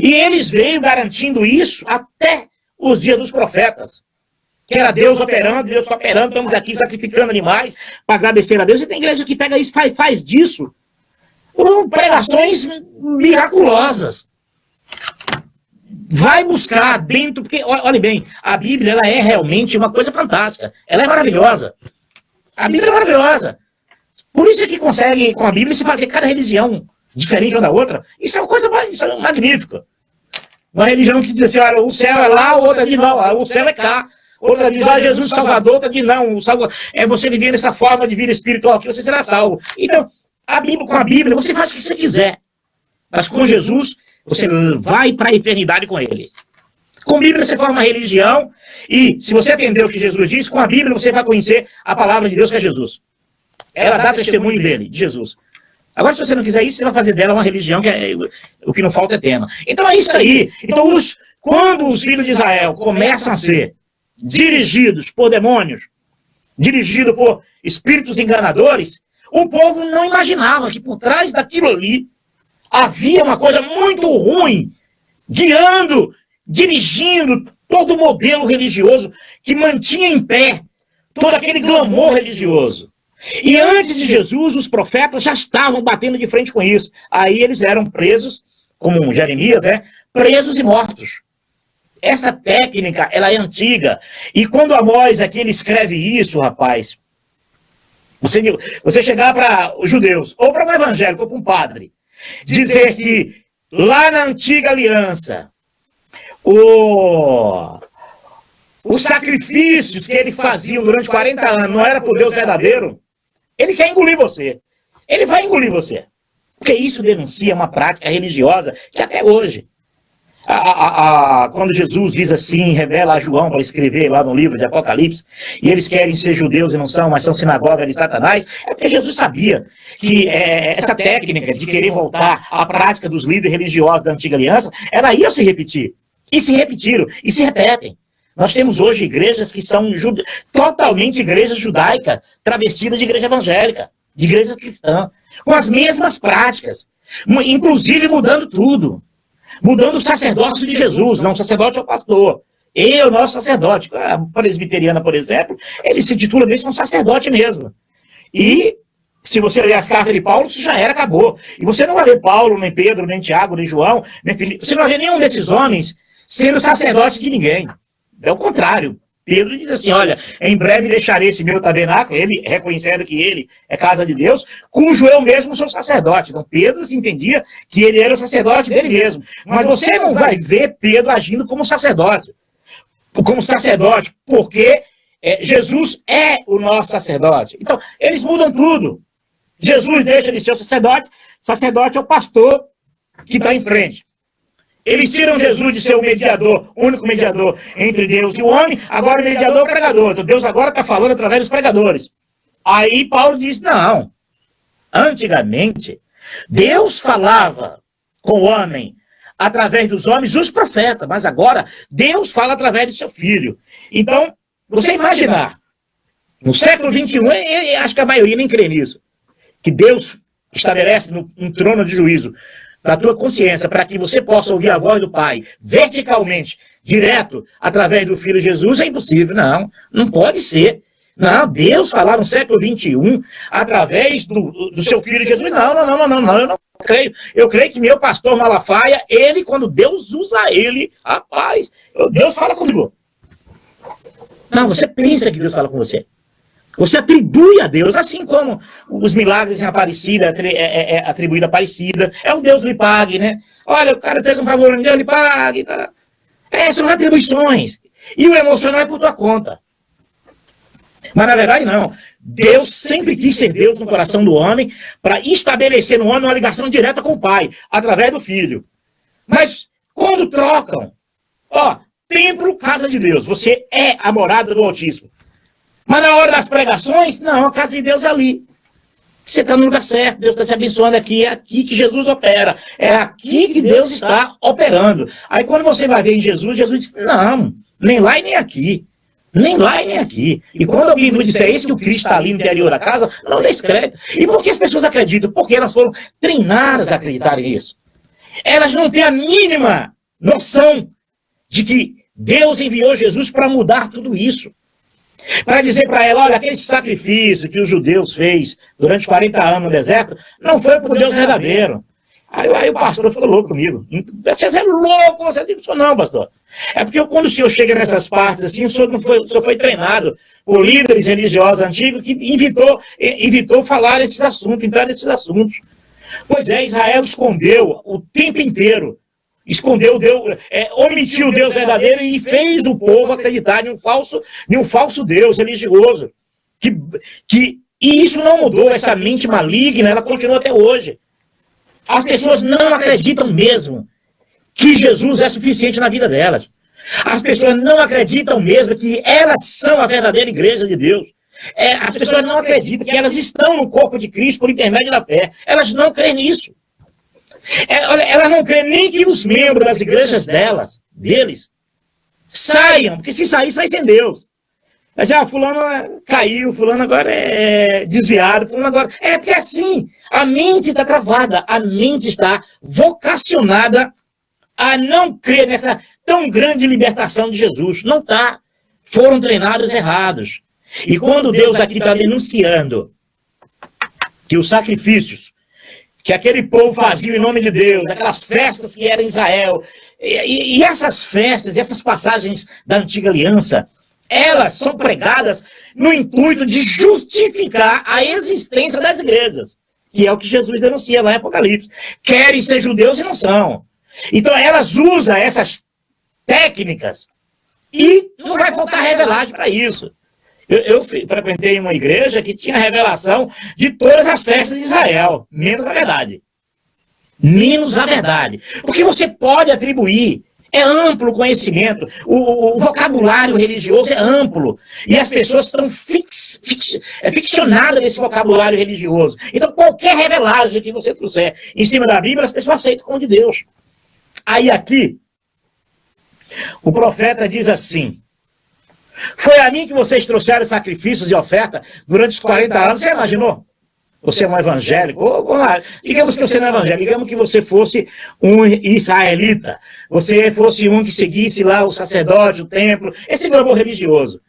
E eles veio garantindo isso até os dias dos profetas. Que era Deus operando, estamos aqui sacrificando animais para agradecer a Deus. E tem igreja que pega isso, faz disso pregações miraculosas. Vai buscar dentro, porque, olha bem, a Bíblia ela é realmente uma coisa fantástica. Ela é maravilhosa. A Bíblia é maravilhosa. Por isso é que consegue, com a Bíblia, se fazer cada religião diferente uma da outra. Isso é uma coisa magnífica. Uma religião que diz assim, olha, o céu é lá, outra diz não, o céu é cá. Outra diz, Jesus Salvador, outra diz não, é você viver nessa forma de vida espiritual que você será salvo. Então, com a Bíblia, você faz o que você quiser. Mas com Jesus, você vai para a eternidade com ele. Com a Bíblia você forma uma religião e, se você atender o que Jesus diz, com a Bíblia você vai conhecer a palavra de Deus que é Jesus. Ela dá testemunho dele, de Jesus. Agora, se você não quiser isso, você vai fazer dela uma religião que o que não falta é tema. Então é isso aí. Então, quando os filhos de Israel começam a ser dirigidos por demônios, dirigidos por espíritos enganadores, o povo não imaginava que por trás daquilo ali havia uma coisa muito ruim, guiando, dirigindo todo o modelo religioso que mantinha em pé todo aquele glamour religioso. E antes de Jesus, os profetas já estavam batendo de frente com isso. Aí eles eram presos, como Jeremias, presos e mortos. Essa técnica, ela é antiga. E quando Amós aqui ele escreve isso, rapaz, você chegar para os judeus, ou para um evangélico, ou para um padre, dizer que lá na antiga aliança, os sacrifícios que ele fazia durante 40 anos não era por Deus verdadeiro, ele quer engolir você. Ele vai engolir você. Porque isso denuncia uma prática religiosa que até hoje, quando Jesus diz assim, revela a João para escrever lá no livro de Apocalipse, e eles querem ser judeus e não são, mas são sinagoga de Satanás, é porque Jesus sabia que essa técnica de querer voltar à prática dos líderes religiosos da antiga aliança, ela ia se repetir. E se repetiram, e se repetem. Nós temos hoje igrejas que são totalmente igrejas judaicas, travestidas de igreja evangélica, de igreja cristã, com as mesmas práticas, inclusive mudando tudo. Mudando o sacerdócio de Jesus, não o sacerdote é o pastor. Eu, nosso sacerdote. A presbiteriana, por exemplo, ele se titula mesmo um sacerdote mesmo. E se você ler as cartas de Paulo, isso já era, acabou. E você não vai ver Paulo, nem Pedro, nem Tiago, nem João, nem Filipe. Você não vai ver nenhum desses homens sendo sacerdote de ninguém. É o contrário. Pedro diz assim, olha, em breve deixarei esse meu tabernáculo, ele reconhecendo que ele é casa de Deus, cujo eu mesmo sou sacerdote. Então Pedro se entendia que ele era o sacerdote dele mesmo. Mas você não vai ver Pedro agindo como sacerdote. Porque Jesus é o nosso sacerdote. Então, eles mudam tudo. Jesus deixa de ser o sacerdote é o pastor que está em frente. Eles tiram Jesus de ser o mediador, o único mediador entre Deus e o homem, agora o mediador é o pregador. Então Deus agora está falando através dos pregadores. Aí Paulo diz, não. Antigamente, Deus falava com o homem através dos homens, os profetas, mas agora Deus fala através do seu filho. Então, você imaginar, no século XXI, acho que a maioria nem crê nisso, que Deus estabelece um trono de juízo na tua consciência, para que você possa ouvir a voz do Pai verticalmente, direto, através do Filho Jesus, é impossível. Não, não pode ser. Não, Deus falar no século XXI, através do seu Filho Jesus, não, eu não creio. Eu creio que meu pastor Malafaia, ele, quando Deus usa ele, rapaz, Deus fala comigo. Não, você pensa que Deus fala com você. Você atribui a Deus, assim como os milagres em Aparecida, é atribuído a Aparecida. É o Deus lhe pague, né? Olha, o cara fez um favor, Deus lhe pague. Tá? São atribuições. E o emocional é por tua conta. Mas na verdade não. Deus sempre quis ser Deus no coração do homem para estabelecer no homem uma ligação direta com o Pai, através do Filho. Mas quando trocam, templo, casa de Deus, você é a morada do Altíssimo. Mas na hora das pregações, não, a casa de Deus é ali. Você está no lugar certo, Deus está te abençoando aqui, é aqui que Jesus opera, é aqui que Deus está operando. Aí quando você vai ver em Jesus, Jesus diz, não, nem lá e nem aqui. Nem lá e nem aqui. E quando alguém vos disser isso, que o Cristo está ali no interior da casa, não descreta. E por que as pessoas acreditam? Porque elas foram treinadas a acreditarem nisso. Elas não têm a mínima noção de que Deus enviou Jesus para mudar tudo isso. Para dizer para ela, olha, aquele sacrifício que os judeus fez durante 40 anos no deserto, não foi por Deus verdadeiro. Aí o pastor ficou louco comigo. Você é louco, você disse, não, pastor. É porque quando o senhor chega nessas partes assim, o senhor foi treinado por líderes religiosos antigos que evitou falar esses assuntos, entrar nesses assuntos. Pois é, Israel escondeu o tempo inteiro. Escondeu, omitiu o Deus verdadeiro e fez o povo acreditar em um falso Deus religioso. E isso não mudou, essa mente maligna, ela continua até hoje. As pessoas não acreditam mesmo que Jesus é suficiente na vida delas. As pessoas não acreditam mesmo que elas são a verdadeira igreja de Deus. As pessoas não acreditam que elas estão no corpo de Cristo por intermédio da fé. Elas não creem nisso. Elas não creem nem que os membros das igrejas deles, saiam, porque se sair, sai sem Deus. Mas fulano caiu, fulano agora é desviado, fulano agora... porque assim, a mente está travada, a mente está vocacionada a não crer nessa tão grande libertação de Jesus. Não está. Foram treinados errados. E quando Deus aqui está denunciando que os sacrifícios que aquele povo fazia em nome de Deus, aquelas festas que eram em Israel, e essas festas, e essas passagens da antiga aliança, elas são pregadas no intuito de justificar a existência das igrejas, que é o que Jesus denuncia lá em Apocalipse. Querem ser judeus e não são. Então elas usam essas técnicas e não vai faltar revelagem para isso. Eu frequentei uma igreja que tinha revelação de todas as festas de Israel, menos a verdade. Menos a verdade. Porque você pode atribuir, é amplo o conhecimento, o vocabulário religioso é amplo, e as pessoas estão ficcionadas nesse vocabulário religioso. Então qualquer revelagem que você trouxer em cima da Bíblia, as pessoas aceitam como de Deus. Aí aqui, o profeta diz assim, foi a mim que vocês trouxeram sacrifícios e oferta durante os 40 anos. Você imaginou? Você é um evangélico? Digamos que você não é evangélico. Digamos que você fosse um israelita. Você fosse um que seguisse lá o sacerdote, o templo. Esse grupo religioso.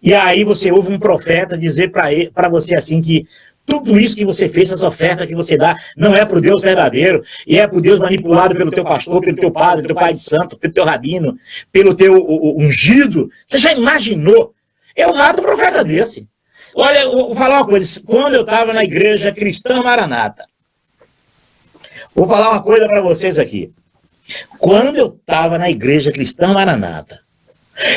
E aí você ouve um profeta dizer para você assim que tudo isso que você fez, essas ofertas que você dá, não é para o Deus verdadeiro, e é para o Deus manipulado pelo teu pastor, pelo teu padre, pelo teu pai de santo, pelo teu rabino, pelo teu ungido. Você já imaginou? Eu mato um profeta desse. Olha, eu vou falar uma coisa. Quando eu estava na igreja cristã Maranata, vou falar uma coisa para vocês aqui. Quando eu estava na igreja cristã Maranata,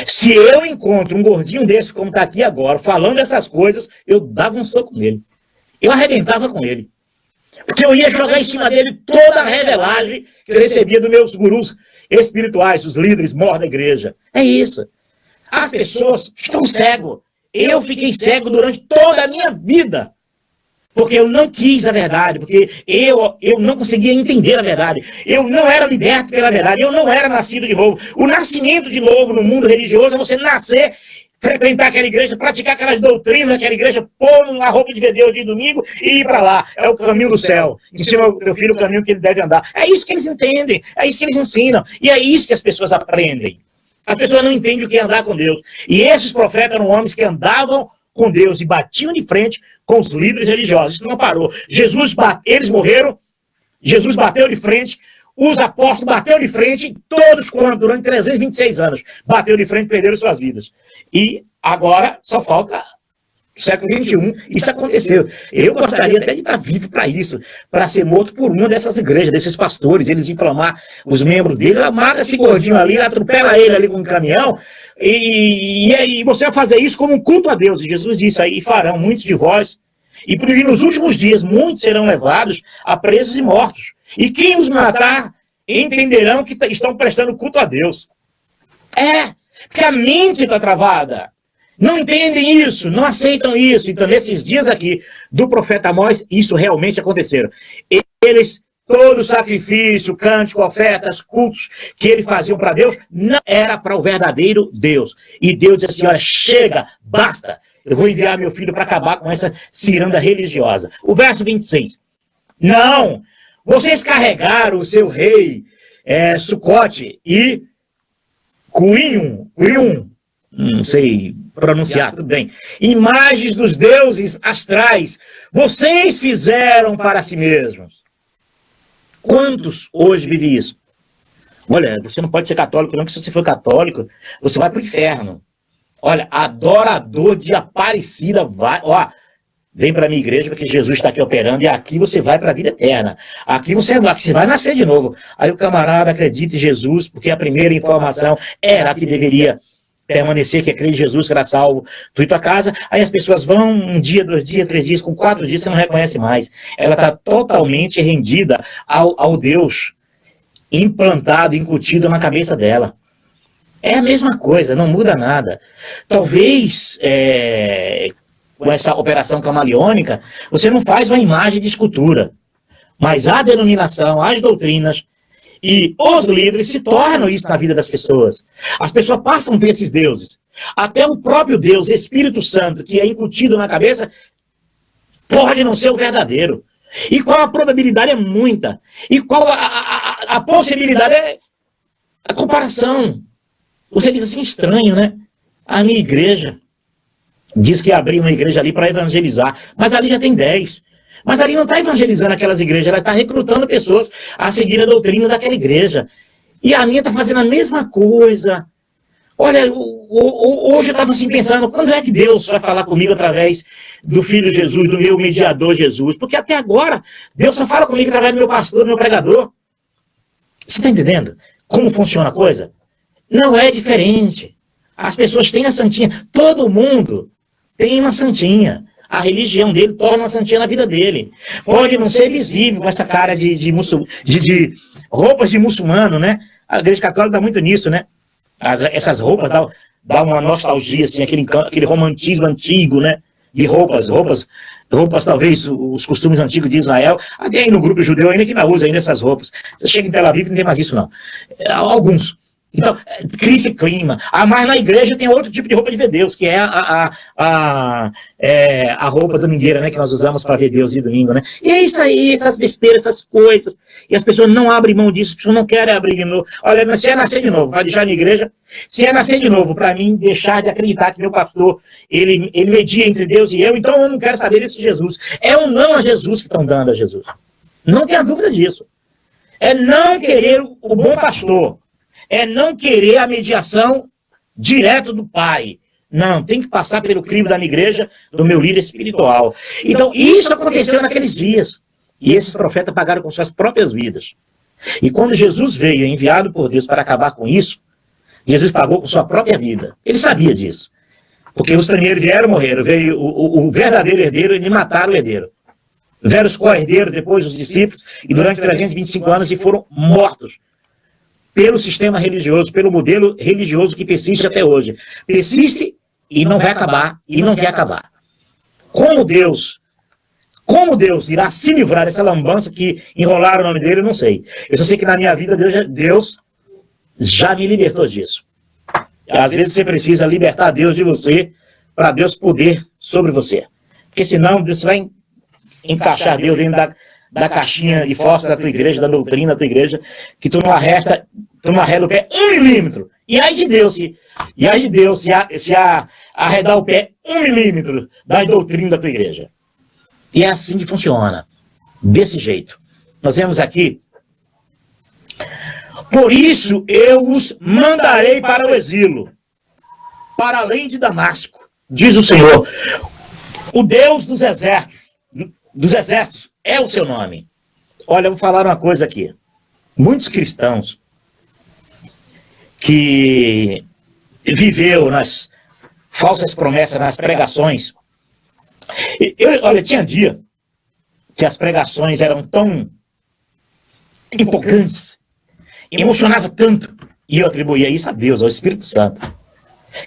se eu encontro um gordinho desse, como está aqui agora, falando essas coisas, eu dava um soco nele. Eu arrebentava com ele. Porque eu ia jogar em cima dele toda a revelagem que eu recebia dos meus gurus espirituais, os líderes maiores da igreja. É isso. As pessoas ficam cegos. Eu fiquei cego durante toda a minha vida. Porque eu não quis a verdade, porque eu não conseguia entender a verdade. Eu não era liberto pela verdade, eu não era nascido de novo. O nascimento de novo no mundo religioso é você nascer, frequentar aquela igreja, praticar aquelas doutrinas daquela igreja, pôr a roupa de Deus de domingo e ir para lá. É o caminho do céu. Ensina o teu filho o caminho que ele deve andar. É isso que eles entendem, é isso que eles ensinam. E é isso que as pessoas aprendem. As pessoas não entendem o que é andar com Deus. E esses profetas eram homens que andavam com Deus e batiam de frente com os líderes religiosos. Isso não parou. Eles morreram, Jesus bateu de frente, os apóstolos bateu de frente, todos quanto, durante 326 anos, bateu de frente e perderam suas vidas. E agora só falta o século XXI, isso aconteceu. Eu gostaria até de estar vivo para isso, para ser morto por uma dessas igrejas, desses pastores, eles inflamar os membros dele, mata esse gordinho ali, atropela ele ali com um caminhão, e você vai fazer isso como um culto a Deus. E Jesus disse aí, farão muitos de vós, e nos últimos dias muitos serão levados a presos e mortos. E quem os matar entenderão que estão prestando culto a Deus. Porque a mente está travada. Não entendem isso, não aceitam isso. Então, nesses dias aqui do profeta Amós, isso realmente aconteceram. Eles, todo sacrifício, cântico, ofertas, cultos que eles faziam para Deus, não era para o verdadeiro Deus. E Deus disse assim, olha, chega, basta. Eu vou enviar meu filho para acabar com essa ciranda religiosa. O verso 26. Não, vocês carregaram o seu rei Sucote e Cuium, não sei pronunciar, tudo bem. Imagens dos deuses astrais, vocês fizeram para si mesmos. Quantos hoje vivem isso? Olha, você não pode ser católico, não, que se você for católico, você vai para o inferno. Olha, adorador de Aparecida, vem para a minha igreja, porque Jesus está aqui operando, e aqui você vai para a vida eterna. Aqui você vai nascer de novo. Aí o camarada acredita em Jesus, porque a primeira informação era a que deveria permanecer, que é crer em Jesus, será salvo, tu e tua casa. Aí as pessoas vão 1 dia, 2 dias, 3 dias, com 4 dias, você não reconhece mais. Ela está totalmente rendida ao Deus implantado, incutido na cabeça dela. É a mesma coisa, não muda nada. Talvez, com essa operação camaleônica, você não faz uma imagem de escultura, mas a denominação, as doutrinas e os líderes se tornam isso na vida das pessoas. As pessoas passam a ter esses deuses. Até o próprio Deus, Espírito Santo, que é incutido na cabeça, pode não ser o verdadeiro. E qual a probabilidade? É muita. E qual a possibilidade? É a comparação. Você diz assim, estranho, né? A minha igreja diz que abriu uma igreja ali para evangelizar, mas ali já tem 10. Mas ali não está evangelizando aquelas igrejas, ela está recrutando pessoas a seguir a doutrina daquela igreja. E a minha está fazendo a mesma coisa. Olha, hoje eu estava assim pensando, quando é que Deus vai falar comigo através do Filho Jesus, do meu mediador Jesus? Porque até agora, Deus só fala comigo através do meu pastor, do meu pregador. Você está entendendo como funciona a coisa? Não é diferente. As pessoas têm a santinha. Todo mundo tem uma santinha. A religião dele torna uma santinha na vida dele. Pode não ser visível com essa cara de roupas de muçulmano, né? A igreja católica dá muito nisso, né? Essas roupas dá uma nostalgia, assim, aquele romantismo antigo, né? De roupas talvez os costumes antigos de Israel. Alguém no grupo judeu ainda que não usa ainda essas roupas. Você chega em Tel Aviv e não tem mais isso, não. Alguns. Então, cria esse clima. Mas na igreja tem outro tipo de roupa de ver Deus, que é a roupa domingueira, né? Que nós usamos para ver Deus de domingo, né? E é isso aí, essas besteiras, essas coisas. E as pessoas não abrem mão disso, as pessoas não querem abrir de novo. Olha, se é nascer de novo, vai deixar na igreja. Se é nascer de novo, para mim, deixar de acreditar que meu pastor, ele media entre Deus e eu, então eu não quero saber desse Jesus. É um não a Jesus que estão dando a Jesus. Não tenha dúvida disso. É não querer o bom pastor. É não querer a mediação direto do Pai. Não, tem que passar pelo crivo da minha igreja, do meu líder espiritual. Então, isso aconteceu naqueles dias. E esses profetas pagaram com suas próprias vidas. E quando Jesus veio, enviado por Deus para acabar com isso, Jesus pagou com sua própria vida. Ele sabia disso. Porque os primeiros vieram, morreram. Veio o verdadeiro herdeiro e me mataram o herdeiro. Vieram os co-herdeiros, depois os discípulos, e durante 325 anos e foram mortos pelo sistema religioso, pelo modelo religioso que persiste até hoje. Persiste e não vai acabar, e não quer acabar. Como Deus irá se livrar dessa lambança que enrolaram o nome dele, eu não sei. Eu só sei que na minha vida Deus já me libertou disso. Às vezes você precisa libertar Deus de você, para Deus poder sobre você. Porque senão você vai encaixar Deus dentro da caixinha de fósforo da tua igreja, da doutrina da tua igreja, que tu não arreda o pé 1 milímetro. E aí de Deus se arredar o pé 1 milímetro da doutrina da tua igreja. E é assim que funciona. Desse jeito. Nós vemos aqui. Por isso eu os mandarei para o exílio, para além de Damasco, diz o Senhor. O Deus dos exércitos é o seu nome. Olha, eu vou falar uma coisa aqui. Muitos cristãos que viveu nas falsas promessas, nas pregações. Olha, tinha dia que as pregações eram tão empolgantes, emocionava tanto, e eu atribuía isso a Deus, ao Espírito Santo,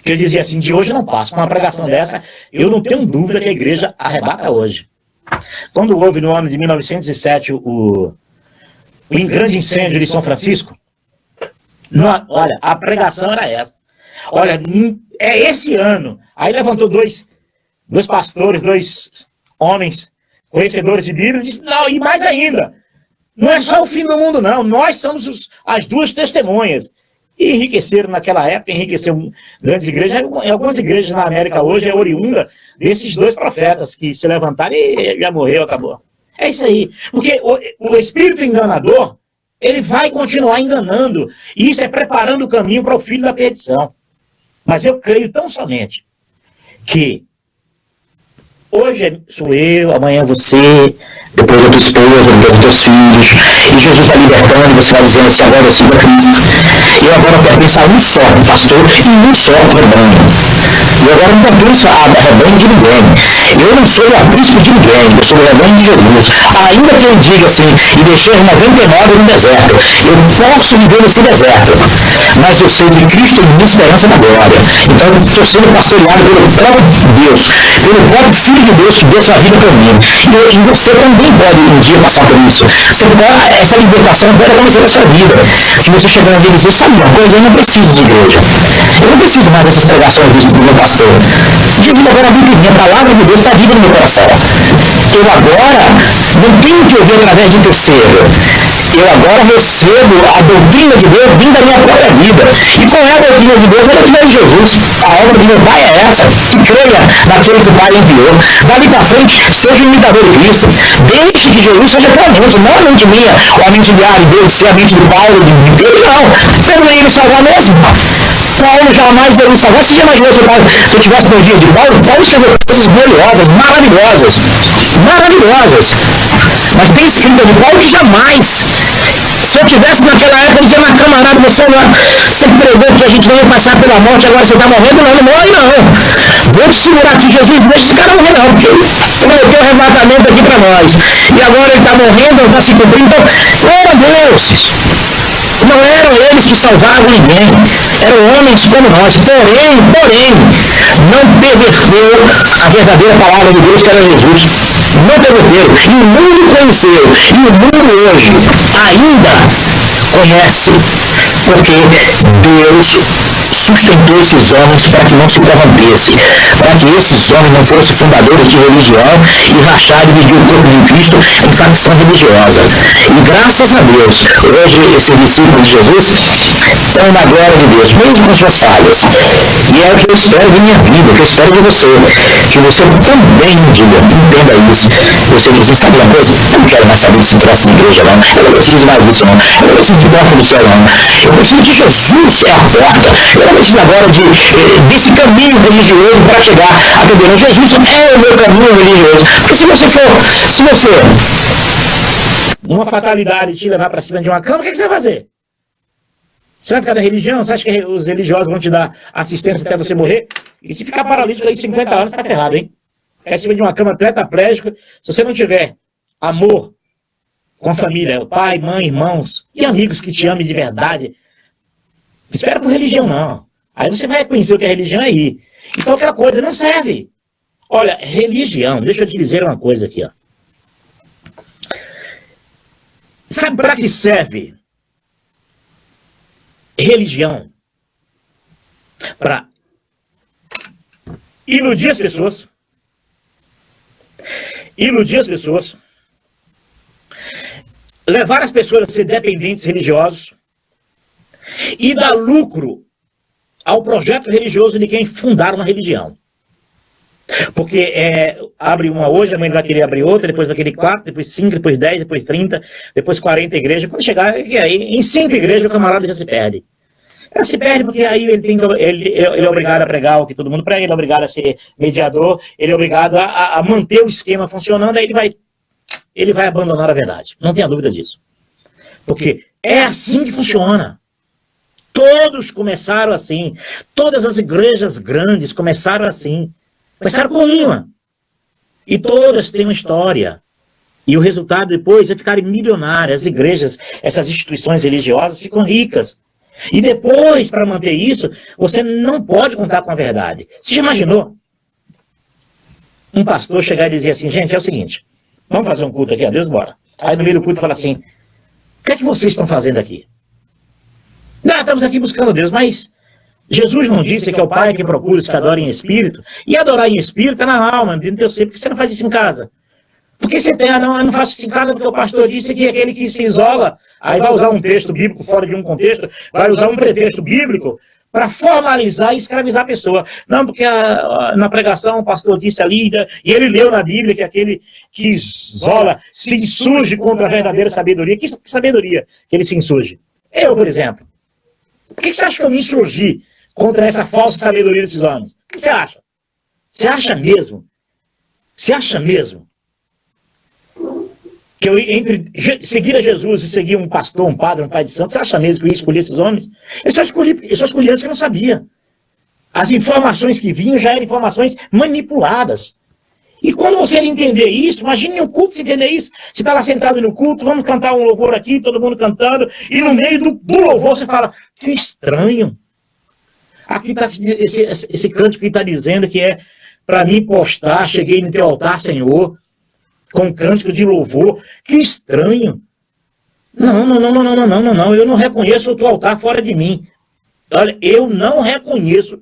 que eu dizia assim, de hoje eu não passo. Com uma pregação dessa, eu não tenho dúvida que a igreja arrebata hoje. Quando houve no ano de 1907 o grande incêndio de São Francisco, olha, a pregação era essa. Olha, é esse ano. Aí levantou dois pastores, 2 homens conhecedores de Bíblia, e disse, não, e mais ainda, não é só o fim do mundo, não. Nós somos as 2 testemunhas. E enriqueceram naquela época, enriqueceram grandes igrejas. Em algumas igrejas na América hoje é oriunda desses 2 profetas que se levantaram e já morreu, acabou. É isso aí. Porque o espírito enganador, ele vai continuar enganando. E isso é preparando o caminho para o filho da perdição. Mas eu creio tão somente que hoje sou eu, amanhã você, depois a tua esposa, depois os teus filhos. E Jesus está libertando, você está dizendo assim, agora eu sigo a Cristo. Eu agora pertenço a um só pastor e um só rebanho. Eu agora não pertenço a rebanho de ninguém. Eu não sou o aprisco de ninguém, eu sou o rebanho de Jesus. Ainda que eu diga assim, e deixei 99 no deserto, eu posso viver nesse deserto, mas eu sou de Cristo minha esperança da glória. Então eu estou sendo pastoreado pelo próprio Deus, pelo próprio Filho de Deus que deu sua vida por mim. E você também pode um dia passar por isso. Essa libertação pode acontecer na sua vida. Que você chegar na vida e dizer, sabe uma coisa, eu não preciso de igreja. Eu não preciso mais dessas pregações do meu pastor. Eu digo agora a vida minha, a palavra de Deus está viva no meu coração. Eu agora não tenho que ouvir através de terceiro. Eu agora recebo a doutrina de Deus vindo da minha própria vida. E qual é a doutrina de Deus? É a doutrina de Jesus. A obra de meu Pai é essa. Que creia naquele que o Pai enviou. Dali para frente, seja imitador de Cristo. Deixe que Jesus seja tua mente, não a mente minha, ou a mente de A e B, se a mente de Paulo, de Pedro, não. Como ele me salvar mesmo? Paulo jamais deu me salvar. Você já imaginou se eu tivesse no dia de Paulo? Paulo escreveu coisas gloriosas, maravilhosas. Mas tem escrita de Paulo que jamais. Se eu tivesse naquela época, ele tinha uma camarada, você pregou que a gente não ia passar pela morte, agora você está morrendo, não morre não. Vou te segurar aqui, Jesus, não deixa esse cara morrer não, porque prometeu um arrebatamento aqui para nós. E agora ele está morrendo, está se cumprindo. Então, irmãos, não eram eles que salvavam ninguém, eram homens como nós, porém, não perverteu a verdadeira palavra de Deus, que era Jesus. Não perverteu, e o mundo conheceu, e o mundo hoje ainda conhece, porque Deus sustentou esses homens para que não se corrompesse, para que esses homens não fossem fundadores de religião e rachar e dividir o corpo de Cristo em facção religiosa. E graças a Deus, hoje esses discípulos de Jesus estão na glória de Deus, mesmo com suas falhas. E é o que eu espero de minha vida, o que eu espero de você, que você também um dia entenda isso. Você diz assim, sabe uma coisa? Eu não quero mais saber desse troço na igreja, não. Eu não preciso mais disso, não. Eu não preciso de porta de fé, não. Eu preciso de Jesus é a porta. Eu não preciso agora desse caminho religioso para chegar a todo mundo. Jesus é o meu caminho religioso. Se você uma fatalidade te levar para cima de uma cama, o que você vai fazer? Você vai ficar da religião? Você acha que os religiosos vão te dar assistência até você morrer? E se ficar paralítico aí 50 anos, tá ferrado, hein? Ficar em cima de uma cama tetraplégica, se você não tiver amor com a família, pai, mãe, irmãos e amigos que te amem de verdade. Espera por religião, não. Aí você vai conhecer o que é religião aí. Então aquela coisa não serve. Olha, religião, deixa eu te dizer uma coisa aqui, ó. Sabe para que serve religião? Para iludir as pessoas. Iludir as pessoas. Levar as pessoas a ser dependentes religiosos. E dar lucro ao projeto religioso de quem fundaram uma religião. Porque abre uma hoje, amanhã vai querer abrir outra, depois vai querer 4, depois 5, depois 10, depois 30, depois 40 igrejas. Quando chegar em 5 igrejas, o camarada já se perde. Ele se perde porque aí ele é obrigado a pregar o que todo mundo prega, ele é obrigado a ser mediador, ele é obrigado a manter o esquema funcionando, aí ele vai abandonar a verdade. Não tenha dúvida disso. Porque é assim que funciona. Todos começaram assim. Todas as igrejas grandes começaram assim. Começaram com uma. E todas têm uma história. E o resultado depois é ficarem milionárias. As igrejas, essas instituições religiosas ficam ricas. E depois, para manter isso, você não pode contar com a verdade. Você já imaginou um pastor chegar e dizer assim, gente, é o seguinte, vamos fazer um culto aqui, a Deus, bora. Aí no meio do culto fala assim, o que é que vocês estão fazendo aqui? Não, estamos aqui buscando Deus, mas Jesus não disse que é o Pai que procura os que adorem em espírito? E adorar em espírito é na alma, dentro do teu ser. Por que você não faz isso em casa? Por que você tem, eu não faço isso em casa porque o pastor disse que aquele que se isola, aí vai usar um texto bíblico fora de um contexto, vai usar um pretexto bíblico para formalizar e escravizar a pessoa. Não, porque na pregação o pastor disse ali, e ele leu na Bíblia que aquele que isola se insurge contra a verdadeira sabedoria. Que sabedoria que ele se insurge? Eu, por exemplo. Por que você acha que eu me insurgi contra essa falsa sabedoria desses homens? O que você acha? Você acha mesmo? Você acha mesmo que eu, entre seguir a Jesus e seguir um pastor, um padre, um pai de santo, você acha mesmo que eu ia escolher esses homens? Eu só escolhi antes que eu não sabia. As informações que vinham já eram informações manipuladas. E quando você entender isso, imagine um culto, você entender isso. Você está lá sentado no culto, vamos cantar um louvor aqui, todo mundo cantando, e no meio do louvor você fala, que estranho. Aqui está esse cântico que está dizendo que é para mim postar, cheguei no teu altar, Senhor, com um cântico de louvor. Que estranho. Não, eu não reconheço o teu altar fora de mim. Olha, eu não reconheço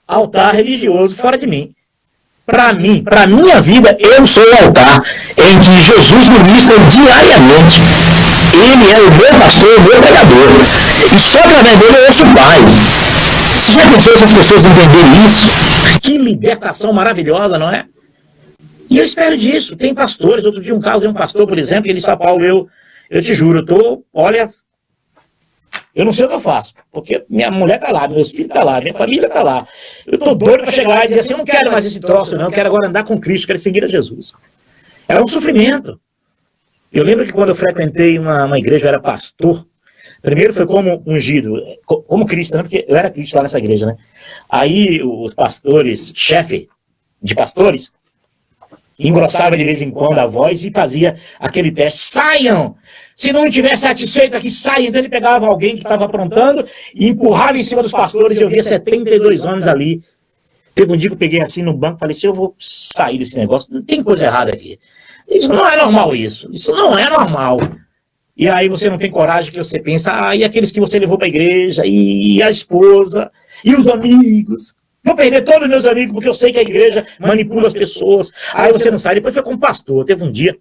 altar religioso fora de mim. Para mim, para minha vida, eu sou o altar em que Jesus ministra diariamente. Ele é o meu pastor, o meu pregador. E só através dele eu ouço mais. Já pensou se as pessoas entenderem isso? Que libertação maravilhosa, não é? E eu espero disso. Tem pastores, outro dia um caso de um pastor, por exemplo, ele disse, Paulo, eu te juro, eu não sei o que eu faço, porque minha mulher está lá, meus filhos estão lá, minha família está lá. Eu estou doido para chegar e dizer assim, eu não quero mais esse troço, não, eu quero agora andar com Cristo, quero seguir a Jesus. Era um sofrimento. Eu lembro que quando eu frequentei uma igreja, eu era pastor, primeiro foi como ungido, como Cristo, né? Porque eu era Cristo lá nessa igreja, né? Aí os pastores, chefe de pastores, engrossava de vez em quando a voz e fazia aquele teste, saiam! Se não estiver satisfeito aqui, saiam. Então ele pegava alguém que estava aprontando e empurrava em cima dos pastores, e eu via 72 homens ali. Teve um dia que eu peguei assim no banco e falei assim, eu vou sair desse negócio, não tem coisa errada aqui. Isso não é normal isso não é normal. E aí você não tem coragem, que você pensa, e aqueles que você levou para a igreja, e a esposa, e os amigos. Vou perder todos os meus amigos, porque eu sei que a igreja manipula as pessoas. Aí você não sai. Depois foi com o pastor. Teve um dia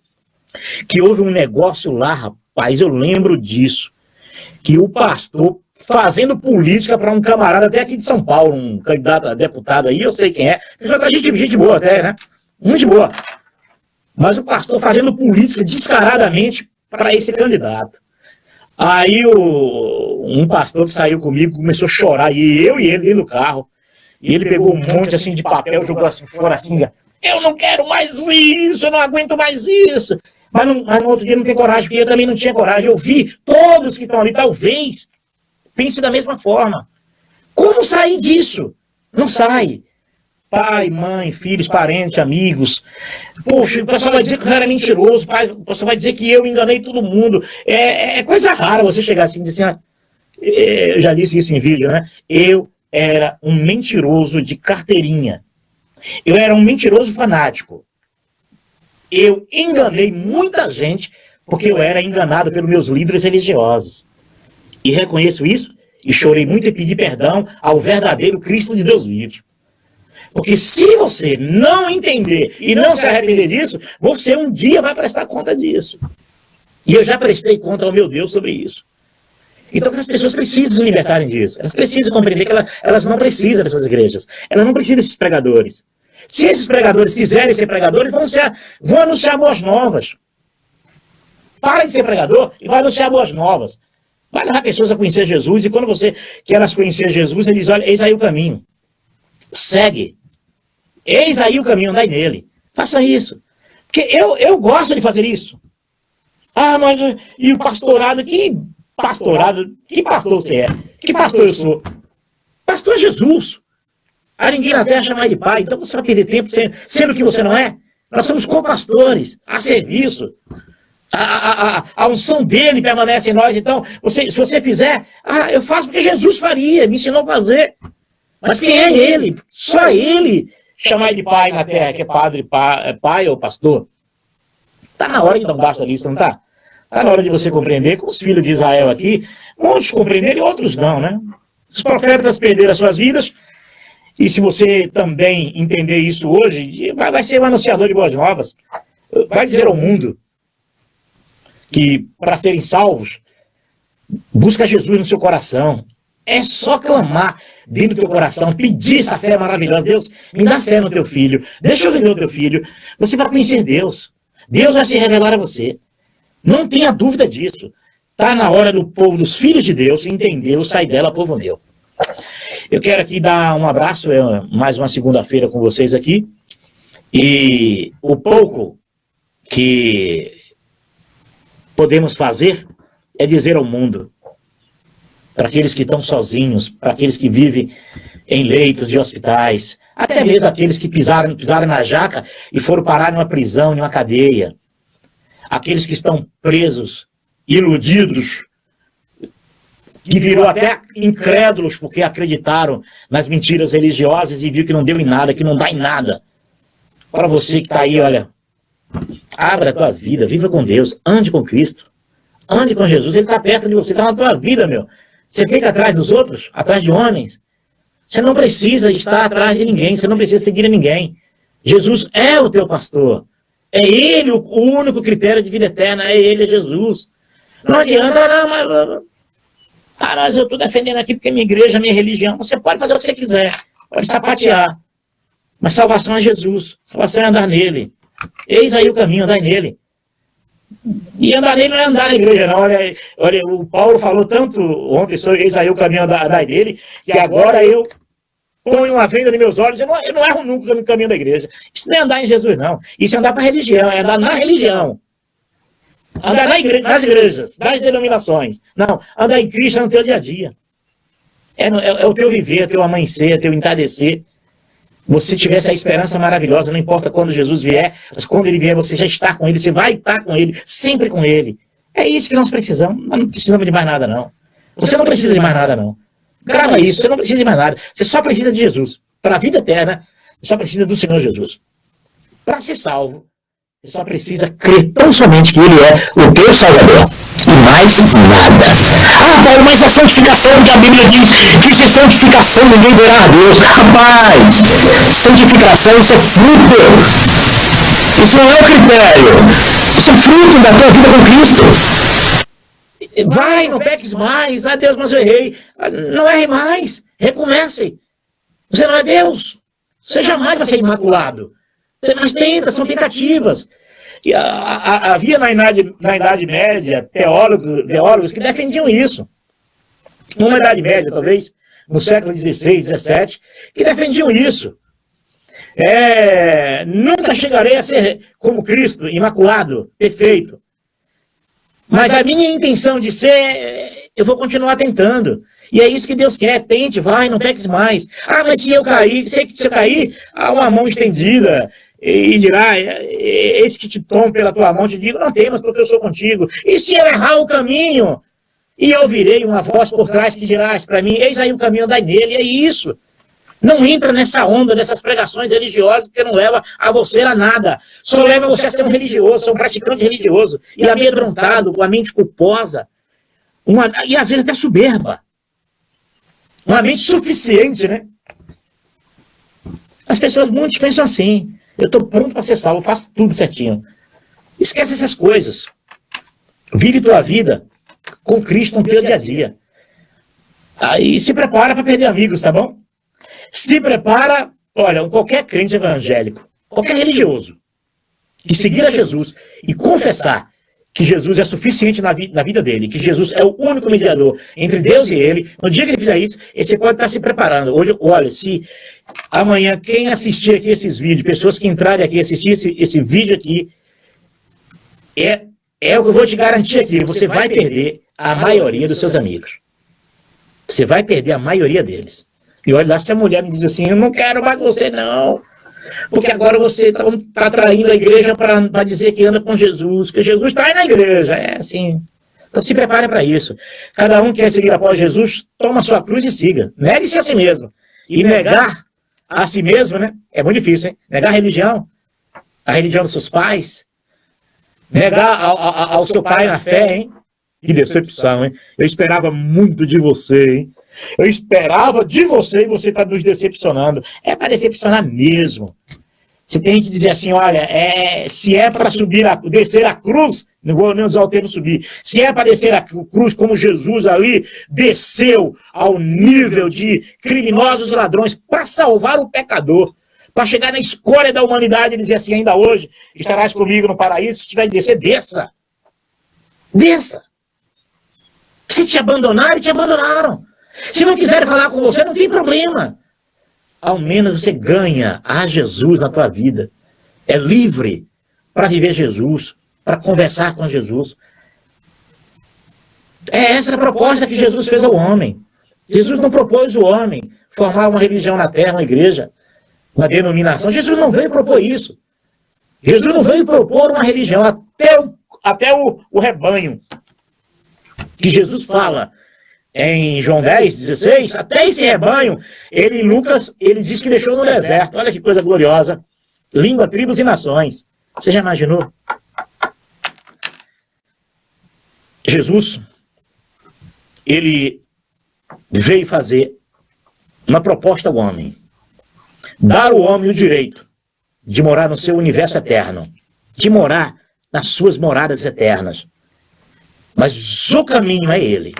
que houve um negócio lá, rapaz, eu lembro disso. Que o pastor, fazendo política para um camarada até aqui de São Paulo, um candidato a deputado aí, eu sei quem é. Gente boa até, né? Muito boa. Mas o pastor fazendo política descaradamente para esse candidato. Aí um pastor que saiu comigo começou a chorar, e eu e ele dentro do carro. E ele pegou um monte assim de papel, jogou assim fora assim, eu não quero mais isso, eu não aguento mais isso. Mas no outro dia não tem coragem, porque eu também não tinha coragem. Eu vi todos que estão ali, talvez pense da mesma forma. Como sair disso? Não sai. pai, mãe, filhos, parentes, amigos. Poxa, o pessoal vai dizer que eu era mentiroso, o pessoal vai dizer que eu enganei todo mundo. É coisa rara você chegar assim e dizer assim, eu já disse isso em vídeo, né? Eu era um mentiroso de carteirinha. Eu era um mentiroso fanático. Eu enganei muita gente porque eu era enganado pelos meus líderes religiosos. E reconheço isso e chorei muito e pedi perdão ao verdadeiro Cristo de Deus vivo. Porque se você não entender e não se arrepender disso, você um dia vai prestar conta disso. E eu já prestei conta ao meu Deus sobre isso. Então as pessoas precisam se libertarem disso. Elas precisam compreender que elas não precisam dessas igrejas. Elas não precisam desses pregadores. Se esses pregadores quiserem ser pregadores, vão anunciar boas novas. Para de ser pregador e vai anunciar boas novas. Vai levar pessoas a conhecer Jesus. E quando você quer elas conhecer Jesus, ele diz, olha, eis aí o caminho. Segue. Eis aí o caminho, andai nele. Faça isso. Porque eu gosto de fazer isso. Ah, mas e o pastorado? Que pastorado? Que pastor você é? Que pastor eu sou? Pastor é Jesus. A ninguém na terra chama de pai. Então você vai perder tempo sendo que você não é. Nós somos co-pastores, a serviço. A unção dele permanece em nós. Então, se você fizer, eu faço porque Jesus faria, me ensinou a fazer. Mas quem é ele? Só ele chamar de pai na terra, que é padre, pai ou pastor. Está na hora de não basta lista, não está? Está na hora de você compreender, como os filhos de Israel aqui, muitos compreenderam e outros não, né? Os profetas perderam as suas vidas, e se você também entender isso hoje, vai ser um anunciador de boas novas. Vai dizer ao mundo que, para serem salvos, busca Jesus no seu coração. É só clamar dentro do teu coração, pedir essa fé maravilhosa. Deus, me dá fé no teu filho. Deixa eu viver o teu filho. Você vai conhecer Deus. Deus vai se revelar a você. Não tenha dúvida disso. Está na hora do povo, dos filhos de Deus, entender o sai dela, povo meu. Eu quero aqui dar um abraço, mais uma segunda-feira com vocês aqui. E o pouco que podemos fazer é dizer ao mundo, para aqueles que estão sozinhos, para aqueles que vivem em leitos de hospitais, até mesmo aqueles que pisaram na jaca e foram parar numa prisão, numa cadeia, aqueles que estão presos, iludidos, que virou até incrédulos porque acreditaram nas mentiras religiosas e viu que não deu em nada, que não dá em nada. Para você que está aí, olha, abra a tua vida, viva com Deus, ande com Cristo, ande com Jesus, Ele está perto de você, está na tua vida, meu. Você fica atrás dos outros, atrás de homens. Você não precisa estar atrás de ninguém, você não precisa seguir a ninguém. Jesus é o teu pastor. É Ele o único critério de vida eterna, é Ele, é Jesus. Não adianta, não, mas eu estou defendendo aqui porque é minha igreja, minha religião. Você pode fazer o que você quiser, pode sapatear. Mas salvação é Jesus, salvação é andar nele. Eis aí o caminho, andar nele. E andar nele não é andar na igreja, não. Olha, o Paulo falou tanto ontem sobre eis aí o caminho, andar nele, que agora eu ponho uma venda nos meus olhos, eu não erro nunca no caminho da igreja. Isso não é andar em Jesus, não. Isso é andar para a religião, é andar na religião. Andar nas igrejas, nas denominações. Não, andar em Cristo é no teu dia a dia. É o teu viver, é o teu amanhecer, é o teu entardecer. Você tiver essa esperança maravilhosa, não importa quando Jesus vier, mas quando Ele vier, você já está com Ele, você vai estar com Ele, sempre com Ele. É isso que nós precisamos. Nós não precisamos de mais nada, não. Você não precisa de mais nada, não. Grava isso, você não precisa de mais nada. Você só precisa de Jesus. Para a vida eterna, você só precisa do Senhor Jesus. Para ser salvo, você só precisa crer tão somente que Ele é o teu Salvador. E mais nada. Paulo, mas a santificação que a Bíblia diz que sem santificação ninguém verá a Deus. Rapaz, santificação, isso é fruto. Isso não é critério. Isso é fruto da tua vida com Cristo. Vai, não peques mais. Ah, Deus, mas eu errei. Não erre mais. Recomece. Você não é Deus. Você jamais vai ser imaculado. Mas tenta, são tentativas. E havia na Idade Média teólogos que defendiam isso. Numa Idade Média, talvez, no século XVI, XVII, que defendiam isso. Nunca chegarei a ser como Cristo, imaculado, perfeito. Mas a minha intenção de ser, eu vou continuar tentando. E é isso que Deus quer. Tente, vai, não peques mais. Ah, mas se eu cair, se eu cair, há uma mão estendida e dirá, eis que te tomo pela tua mão, te digo, não temas, porque eu sou contigo. E se eu errar o caminho, e eu ouvirei uma voz por trás que dirás para mim, eis aí o caminho, andai nele. E é isso. Não entra nessa onda, nessas pregações religiosas, porque não leva a você a nada. Só leva você a ser um religioso, ser um praticante religioso, e amedrontado, com a mente culposa, e às vezes até soberba. Uma mente suficiente, né? As pessoas muitos pensam assim, eu estou pronto para ser salvo, eu faço tudo certinho. Esquece essas coisas. Vive tua vida com Cristo no teu dia a dia. Aí se prepara para perder amigos, tá bom? Se prepara, olha, qualquer crente evangélico, qualquer religioso, que seguir a Jesus e confessar que Jesus é suficiente na vida dele, que Jesus é o único mediador entre Deus e ele, no dia que ele fizer isso, você pode estar se preparando. Hoje, olha, se amanhã quem assistir aqui esses vídeos, pessoas que entrarem aqui e assistir esse vídeo aqui, é o que eu vou te garantir aqui, você vai perder a maioria dos seus amigos. Você vai perder a maioria deles. E olha lá, se a mulher me diz assim, eu não quero mais você não, porque agora você está traindo a igreja para dizer que anda com Jesus, que Jesus está aí na igreja, é assim. Então se prepare para isso. Cada um que quer seguir após Jesus, toma sua cruz e siga. Negue-se a si mesmo. E negar a si mesmo, né, é muito difícil, hein? Negar a religião dos seus pais, negar ao seu pai na fé, hein? Que decepção, hein? Eu esperava muito de você, hein? Eu esperava de você e você está nos decepcionando. É para decepcionar mesmo. Você tem que dizer assim, olha, se é para descer a cruz, não vou nem usar o termo subir, se é para descer a cruz como Jesus ali desceu ao nível de criminosos e ladrões para salvar o pecador, para chegar na escória da humanidade e dizer assim, ainda hoje estarás comigo no paraíso, se tiver de descer, desça. Desça. Se te abandonarem, te abandonaram. Se não quiserem falar com você, não tem problema. Ao menos você ganha a Jesus na tua vida. É livre para viver Jesus, para conversar com Jesus. É essa a proposta que Jesus fez ao homem. Jesus não propôs o homem formar uma religião na terra, uma igreja, uma denominação. Jesus não veio propor isso. Jesus não veio propor uma religião, até o rebanho. Que Jesus fala em João 10, 16, até esse rebanho, Lucas, ele diz que deixou no deserto. Olha que coisa gloriosa. Língua, tribos e nações. Você já imaginou? Jesus, ele veio fazer uma proposta ao homem. Dar ao homem o direito de morar no seu universo eterno. De morar nas suas moradas eternas. Mas o caminho é ele.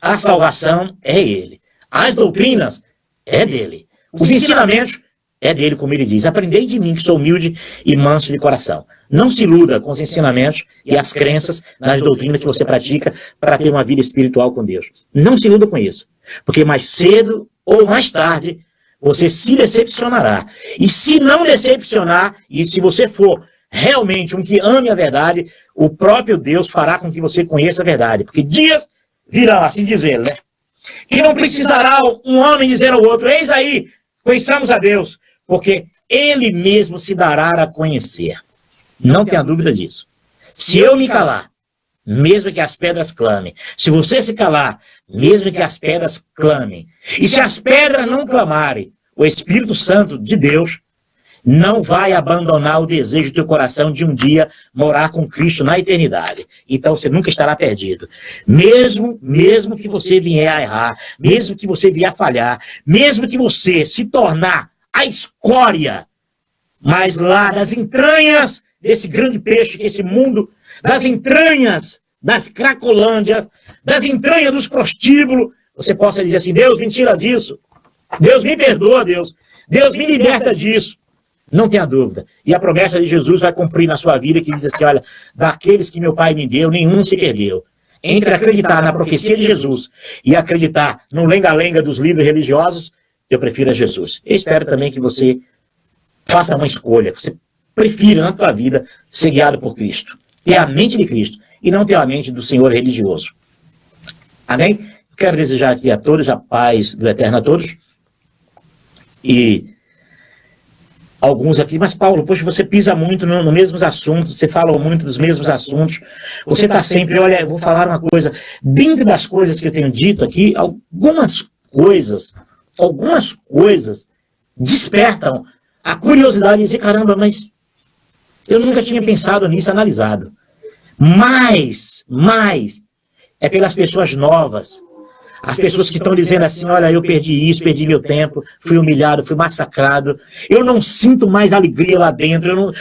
A salvação é ele. As doutrinas é dele. Os ensinamentos é dele, como ele diz. Aprendei de mim, que sou humilde e manso de coração. Não se iluda com os ensinamentos e as crenças nas doutrinas que você pratica para ter uma vida espiritual com Deus. Não se iluda com isso. Porque mais cedo ou mais tarde, você se decepcionará. E se não decepcionar, e se você for realmente um que ame a verdade, o próprio Deus fará com que você conheça a verdade. Porque dias virão, assim dizer, né? Que não precisará um homem dizer ao outro, eis aí, conheçamos a Deus, porque ele mesmo se dará a conhecer. Não tenha dúvida disso. Se eu me calar, mesmo que as pedras clamem, se você se calar, mesmo que as pedras clamem, e se as pedras não clamarem, o Espírito Santo de Deus não vai abandonar o desejo do teu coração de um dia morar com Cristo na eternidade. Então você nunca estará perdido. Mesmo que você vier a errar, mesmo que você vier a falhar, mesmo que você se tornar a escória, mas lá das entranhas desse grande peixe que esse mundo, das entranhas das Cracolândia, das entranhas dos prostíbulos, você possa dizer assim, Deus me tira disso, Deus me perdoa, Deus me liberta disso. Não tenha dúvida. E a promessa de Jesus vai cumprir na sua vida, que diz assim, olha, daqueles que meu Pai me deu, nenhum se perdeu. Entre acreditar na profecia de Jesus e acreditar no lenga-lenga dos livros religiosos, eu prefiro a Jesus. Eu espero também que você faça uma escolha, que você prefira na tua vida ser guiado por Cristo. Ter a mente de Cristo e não ter a mente do senhor religioso. Amém? quero desejar aqui a todos a paz do Eterno a todos. E alguns aqui, mas Paulo, poxa, você pisa muito nos mesmos assuntos, você fala muito dos mesmos assuntos, você está sempre, olha, eu vou falar uma coisa, dentro das coisas que eu tenho dito aqui, algumas coisas despertam a curiosidade de dizer, caramba, mas eu nunca tinha pensado nisso, analisado. Mas é pelas pessoas novas, as pessoas que estão dizendo assim, olha, eu perdi isso, perdi meu tempo, fui humilhado, fui massacrado, eu não sinto mais alegria lá dentro,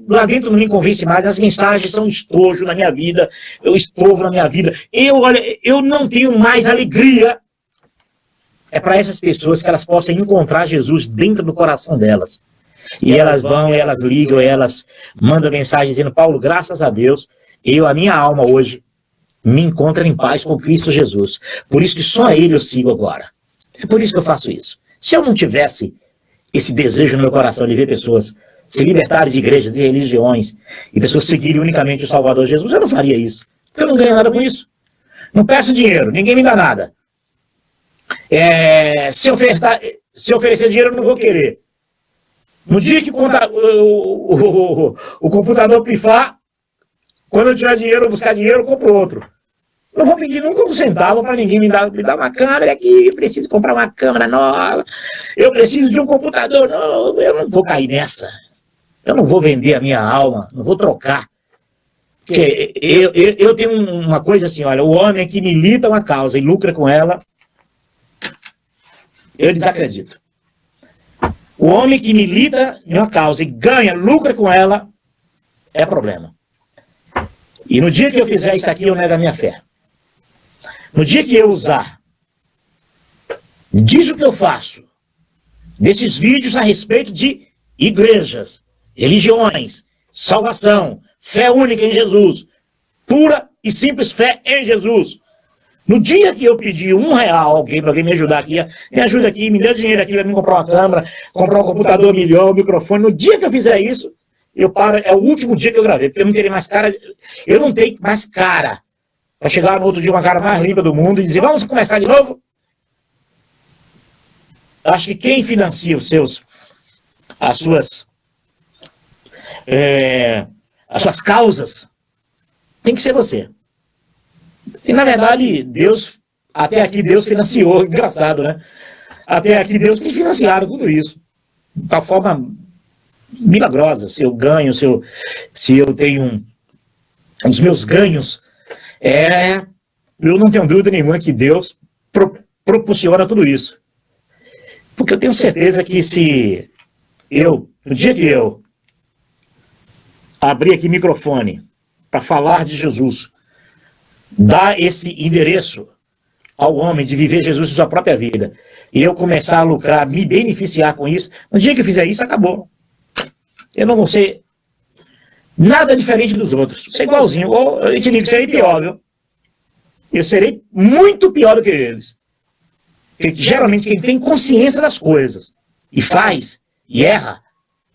lá dentro não me convence mais, as mensagens são um estojo na minha vida, eu estrovo na minha vida, eu não tenho mais alegria. É para essas pessoas que elas possam encontrar Jesus dentro do coração delas. E elas vão, elas ligam, elas mandam mensagem dizendo, Paulo, graças a Deus, a minha alma hoje me encontra em paz com Cristo Jesus. Por isso que só Ele eu sigo agora. É por isso que eu faço isso. Se eu não tivesse esse desejo no meu coração de ver pessoas se libertarem de igrejas e religiões e pessoas seguirem unicamente o Salvador Jesus, eu não faria isso. Porque eu não ganho nada com isso. Não peço dinheiro, ninguém me dá nada. Se oferecer dinheiro, eu não vou querer. No dia que o computador pifar, quando eu tiver dinheiro, buscar dinheiro, eu compro outro. Não vou pedir nunca um centavo para ninguém me dar uma câmera aqui, eu preciso comprar uma câmera nova, eu preciso de um computador novo, eu não vou cair nessa. Eu não vou vender a minha alma, não vou trocar. Porque eu tenho uma coisa assim, olha, o homem que milita uma causa e lucra com ela, eu desacredito. O homem que milita em uma causa e ganha, lucra com ela, é problema. E no dia que eu fizer isso aqui, eu nego a minha fé. No dia que eu usar disso que eu faço, desses vídeos a respeito de igrejas, religiões, salvação, fé única em Jesus, pura e simples fé em Jesus. No dia que eu pedir R$1 a alguém, para alguém me ajudar aqui, me ajuda aqui, me dê dinheiro aqui para mim comprar uma câmera, comprar um computador melhor, um microfone, no dia que eu fizer isso, eu paro, é o último dia que eu gravei, porque eu não terei mais cara, eu não tenho mais cara para chegar no outro dia uma cara mais limpa do mundo e dizer, vamos começar de novo? Acho que quem financia as suas causas tem que ser você. E na verdade, até aqui Deus financiou, engraçado, né? Até aqui Deus tem financiado tudo isso. De uma forma milagrosa. Se eu ganho, se eu tenho os meus ganhos, eu não tenho dúvida nenhuma que Deus proporciona tudo isso. Porque eu tenho certeza que no dia que eu abrir aqui microfone para falar de Jesus, dar esse endereço ao homem de viver Jesus em sua própria vida, e eu começar a lucrar, me beneficiar com isso, no dia que eu fizer isso, acabou. Eu não vou ser nada diferente dos outros. Vou ser igualzinho. Ou eu te digo que serei pior, viu? Eu serei muito pior do que eles. Porque geralmente quem tem consciência das coisas e faz e erra,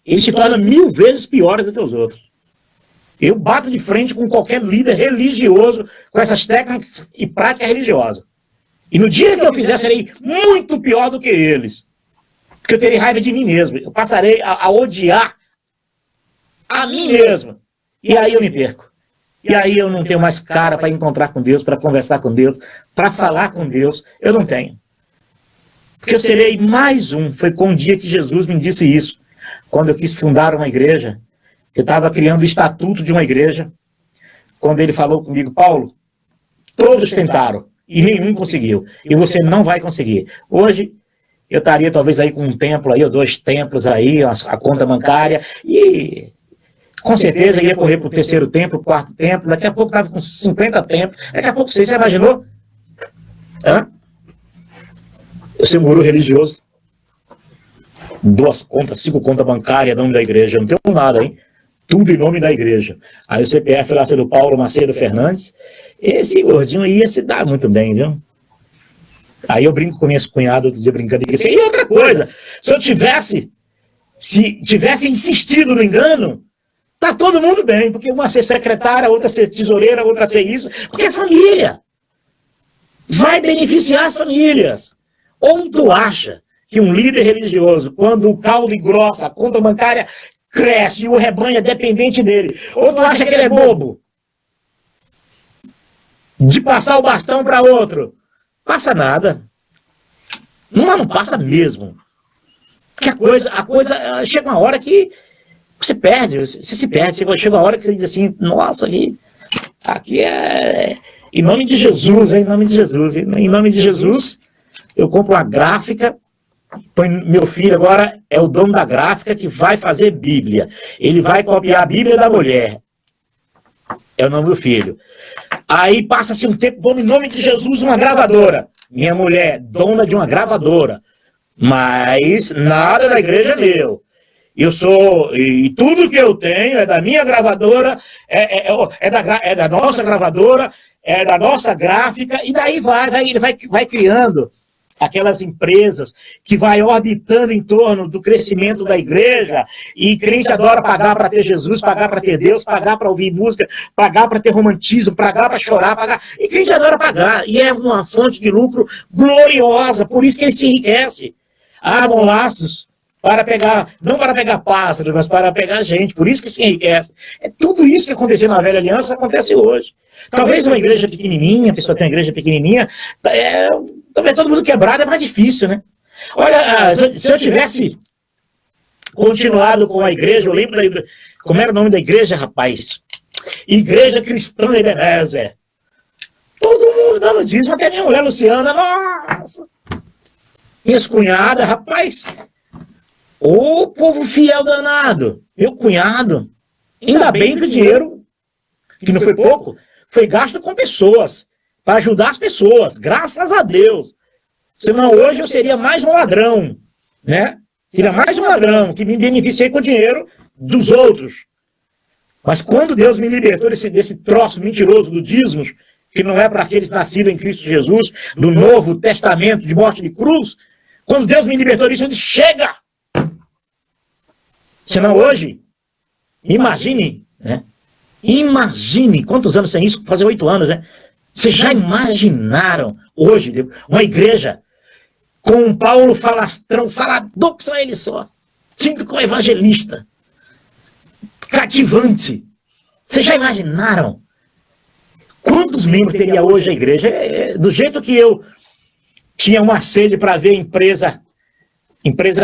ele se torna 1000 vezes piores do que os outros. Eu bato de frente com qualquer líder religioso com essas técnicas e prática religiosa. E no dia que eu fizer, serei muito pior do que eles. Porque eu terei raiva de mim mesmo. Eu passarei a odiar a mim mesmo. E aí eu me perco. E aí eu não tenho mais cara para encontrar com Deus, para conversar com Deus, para falar com Deus. Eu não tenho. Porque eu serei mais um. Foi com um dia que Jesus me disse isso. Quando eu quis fundar uma igreja, eu estava criando o estatuto de uma igreja. Quando ele falou comigo, Paulo, todos tentaram e nenhum conseguiu. E você não vai conseguir. Hoje, eu estaria talvez aí com um templo aí, ou 2 templos aí, a conta bancária, e com certeza ia correr para o 3º templo, 4º templo, daqui a pouco estava com 50 templos, daqui a pouco você já imaginou? Eu sou um guru religioso, 2 contas, 5 contas bancárias, nome da igreja, não tenho nada, hein? Tudo em nome da igreja. Aí o CPF lá, do Paulo Macedo Fernandes, esse gordinho ia se dar muito bem, viu? Aí eu brinco com minhas cunhadas, outro dia brincando, e disse, e outra coisa, se tivesse insistido no engano, tá todo mundo bem, porque uma ser secretária, outra ser tesoureira, outra ser isso, porque é família. vai beneficiar as famílias. Ou tu acha que um líder religioso, quando o caldo engrossa, a conta bancária cresce e o rebanho é dependente dele, ou tu acha que ele é bobo? De passar o bastão para outro? Passa nada. Não passa mesmo. Porque a coisa chega uma hora que você perde, você se perde. Chega uma hora que você diz assim, nossa, aqui é... Em nome de Jesus, em nome de Jesus. Em nome de Jesus, eu compro uma gráfica, meu filho agora é o dono da gráfica que vai fazer Bíblia. Ele vai copiar a Bíblia da mulher. É o nome do filho. Aí passa-se um tempo, vou em nome de Jesus, uma gravadora. Minha mulher, dona de uma gravadora. Mas nada da igreja é meu. Eu sou, e tudo que eu tenho é da minha gravadora, é da nossa gravadora, é da nossa gráfica, e daí ele vai criando aquelas empresas que vai orbitando em torno do crescimento da igreja, e crente adora pagar para ter Jesus, pagar para ter Deus, pagar para ouvir música, pagar para ter romantismo, pagar para chorar, pagar, e crente adora pagar, e é uma fonte de lucro gloriosa, por isso que ele se enriquece. Armam laços para pegar, não para pegar pássaros, mas para pegar gente, por isso que se enriquece. É tudo isso que aconteceu na velha aliança, acontece hoje. Talvez uma igreja pequenininha, a pessoa tem uma igreja pequenininha, talvez todo mundo quebrado é mais difícil, né? Olha, se eu tivesse continuado com a igreja, eu lembro da igreja, como era o nome da igreja, rapaz? Igreja Cristã Ebenezer. Todo mundo dando dízimo, até minha mulher Luciana, nossa! Minhas cunhadas, rapaz, ô povo fiel danado, meu cunhado, ainda bem que o dinheiro, que não foi pouco, foi gasto com pessoas, para ajudar as pessoas, graças a Deus. Senão hoje eu seria mais um ladrão, né? Seria mais um ladrão, que me beneficiei com o dinheiro dos outros. Mas quando Deus me libertou desse troço mentiroso do dízimos, que não é para aqueles nascidos em Cristo Jesus, do Novo Testamento de morte de cruz, quando Deus me libertou disso, eu disse, chega! Senão hoje, imagine, né? Imagine, quantos anos tem isso? Fazer 8 anos, né? Vocês já imaginaram hoje uma igreja com um Paulo falastrão, falador que só ele só, tinto com evangelista, cativante. Vocês já imaginaram quantos membros teria hoje a igreja? Do jeito que eu tinha uma sede para ver empresa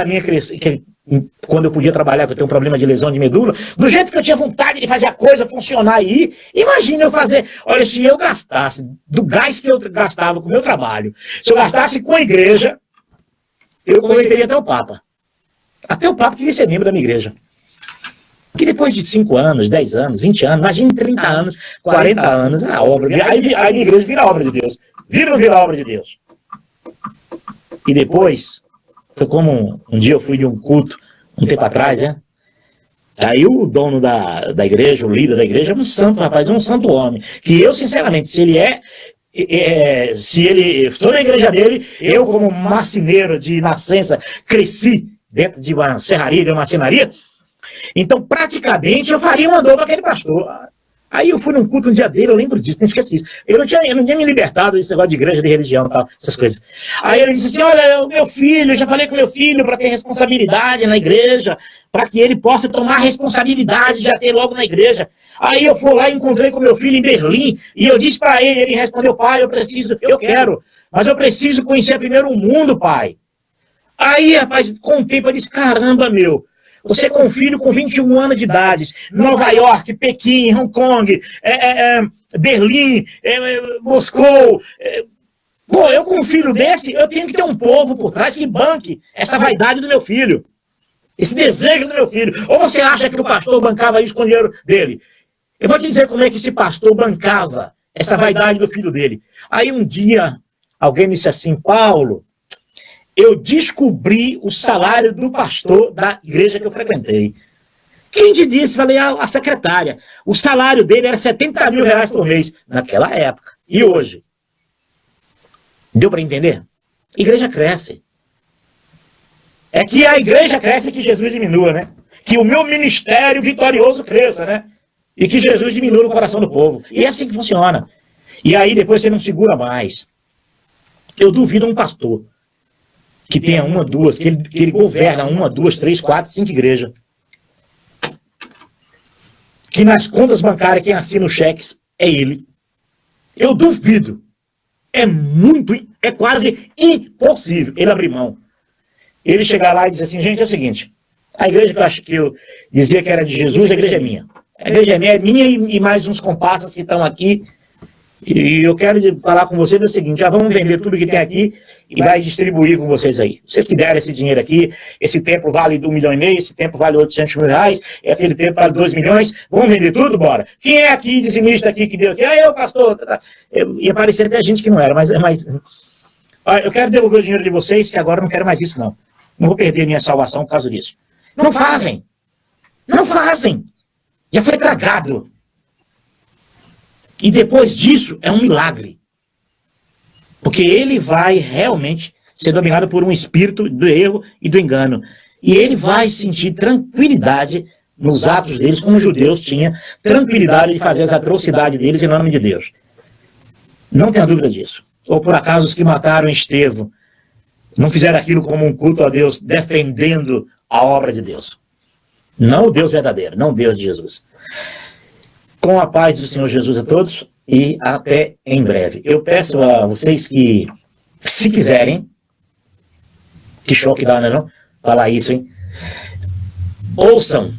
minha crescer, quando eu podia trabalhar, que eu tenho um problema de lesão de medula, do jeito que eu tinha vontade de fazer a coisa funcionar aí, imagina eu fazer, olha, se eu gastasse, do gás que eu gastava com o meu trabalho, se eu gastasse com a igreja, eu converteria até o Papa. Até o Papa queria ser membro da minha igreja. Que depois de 5 anos, 10 anos, 20 anos, imagine 30 anos, 40 anos, a obra, aí a minha igreja vira a obra de Deus. Vira ou não vira a obra de Deus? E depois, foi como um dia eu fui de um culto, um tempo atrás, né? Aí o dono da igreja, o líder da igreja, é um santo rapaz, um santo homem. Que eu, sinceramente, se ele sou da igreja dele, eu como marceneiro de nascença, cresci dentro de uma serraria, de uma marcenaria, então praticamente eu faria uma dor para aquele pastor. Aí eu fui num culto um dia dele, eu lembro disso, não esqueci isso. Eu não tinha me libertado desse negócio de igreja, de religião e tal, essas coisas. Aí ele disse assim, olha, o meu filho, eu já falei com meu filho para ter responsabilidade na igreja, para que ele possa tomar responsabilidade de já ter logo na igreja. Aí eu fui lá e encontrei com meu filho em Berlim, e eu disse para ele respondeu, pai, eu quero, mas eu preciso conhecer primeiro o mundo, pai. Aí, rapaz, com o tempo eu disse, caramba, meu, você com um filho com 21 anos de idade, Nova York, Pequim, Hong Kong, Berlim, Moscou. Pô, eu com um filho desse, eu tenho que ter um povo por trás que banque essa vaidade do meu filho. Esse desejo do meu filho. Ou você acha que o pastor bancava isso com o dinheiro dele? Eu vou te dizer como é que esse pastor bancava essa vaidade do filho dele. Aí um dia, alguém disse assim, Paulo, eu descobri o salário do pastor da igreja que eu frequentei. Quem te disse? Falei, a secretária. O salário dele era 70 mil reais por mês, naquela época. E hoje? Deu para entender? A igreja cresce. É que a igreja cresce e que Jesus diminua, né? Que o meu ministério vitorioso cresça, né? E que Jesus diminua no coração do povo. E é assim que funciona. E aí depois você não segura mais. Eu duvido um pastor que tenha uma, duas, que ele governa uma, duas, três, quatro, cinco igrejas. Que nas contas bancárias quem assina os cheques é ele. Eu duvido. É quase impossível ele abrir mão. Ele chegar lá e dizer assim, gente, é o seguinte, a igreja que eu dizia que era de Jesus, a igreja é minha. A igreja é minha e mais uns comparsas que estão aqui. E eu quero falar com vocês o seguinte, já vamos vender tudo que tem aqui e vai distribuir com vocês aí. Vocês que deram esse dinheiro aqui, esse tempo vale 1,5 milhão, esse tempo vale 800 mil reais, aquele tempo vale 2 milhões, vamos vender tudo, bora. Quem é aqui, dizimista aqui, que deu aqui? Eu, pastor. Ia parecer até gente que não era, mas olha, eu quero devolver o dinheiro de vocês, que agora eu não quero mais isso, não. Não vou perder minha salvação por causa disso. Não fazem. Não fazem. Já foi tragado. E depois disso, é um milagre. Porque ele vai realmente ser dominado por um espírito do erro e do engano. E ele vai sentir tranquilidade nos atos deles, como os judeus tinham tranquilidade de fazer as atrocidades deles em nome de Deus. Não tenha dúvida disso. Ou por acaso os que mataram Estevão não fizeram aquilo como um culto a Deus, defendendo a obra de Deus. Não o Deus verdadeiro, não o Deus de Jesus. Com a paz do Senhor Jesus a todos e até em breve. Eu peço a vocês que, se quiserem, que choque dá, né, não? Falar isso, hein? Ouçam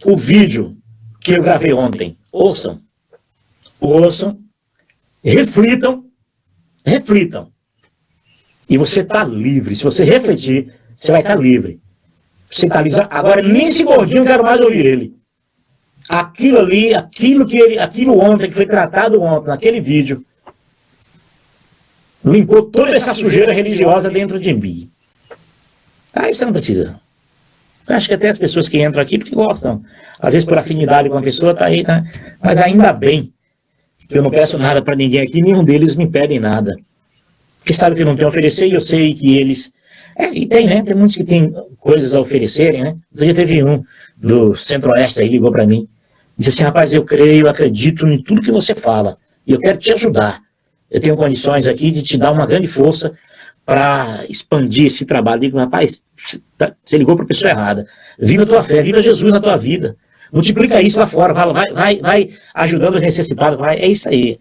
o vídeo que eu gravei ontem. Ouçam, reflitam. E você está livre. Se você refletir, você vai estar livre. Você está livre. Agora, nem esse gordinho eu quero mais ouvir ele. Aquilo ali, aquilo ontem, que foi tratado ontem, naquele vídeo, limpou toda essa sujeira religiosa dentro de mim. Aí você não precisa. Eu acho que até as pessoas que entram aqui, porque gostam, às vezes por afinidade com a pessoa, está aí, né? Mas ainda bem que eu não peço nada para ninguém aqui, nenhum deles me pedem nada. Porque sabe que eu não tenho a oferecer e eu sei que eles... e tem, né? Tem muitos que têm coisas a oferecerem, né? Outro dia teve um do Centro-Oeste aí, ligou para mim. Disse assim, rapaz, eu creio, eu acredito em tudo que você fala. E eu quero te ajudar. Eu tenho condições aqui de te dar uma grande força para expandir esse trabalho. Eu digo, rapaz, você ligou para a pessoa errada. Viva a tua fé, viva Jesus na tua vida. Multiplica isso lá fora, vai ajudando os necessitados, é isso aí.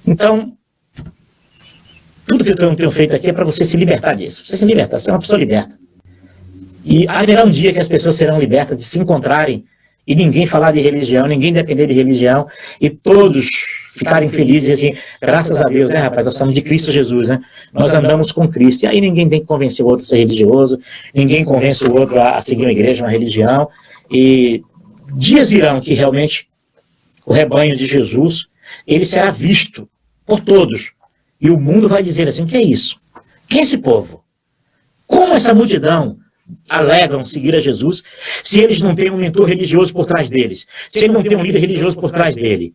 Então, tudo que eu tenho feito aqui é para você se libertar disso. Você se libertar, você é uma pessoa liberta. E haverá um dia que as pessoas serão libertas de se encontrarem e ninguém falar de religião, ninguém depender de religião, e todos ficarem felizes, assim, graças a Deus, né, rapaz, nós somos de Cristo Jesus, né, nós andamos com Cristo, e aí ninguém tem que convencer o outro a ser religioso, ninguém convence o outro a seguir uma igreja, uma religião, e dias virão que realmente o rebanho de Jesus, ele será visto por todos, e o mundo vai dizer assim, o que é isso? Quem é esse povo? Como essa multidão alegam seguir a Jesus se eles não têm um mentor religioso por trás deles, se ele não tem um líder religioso por trás dele?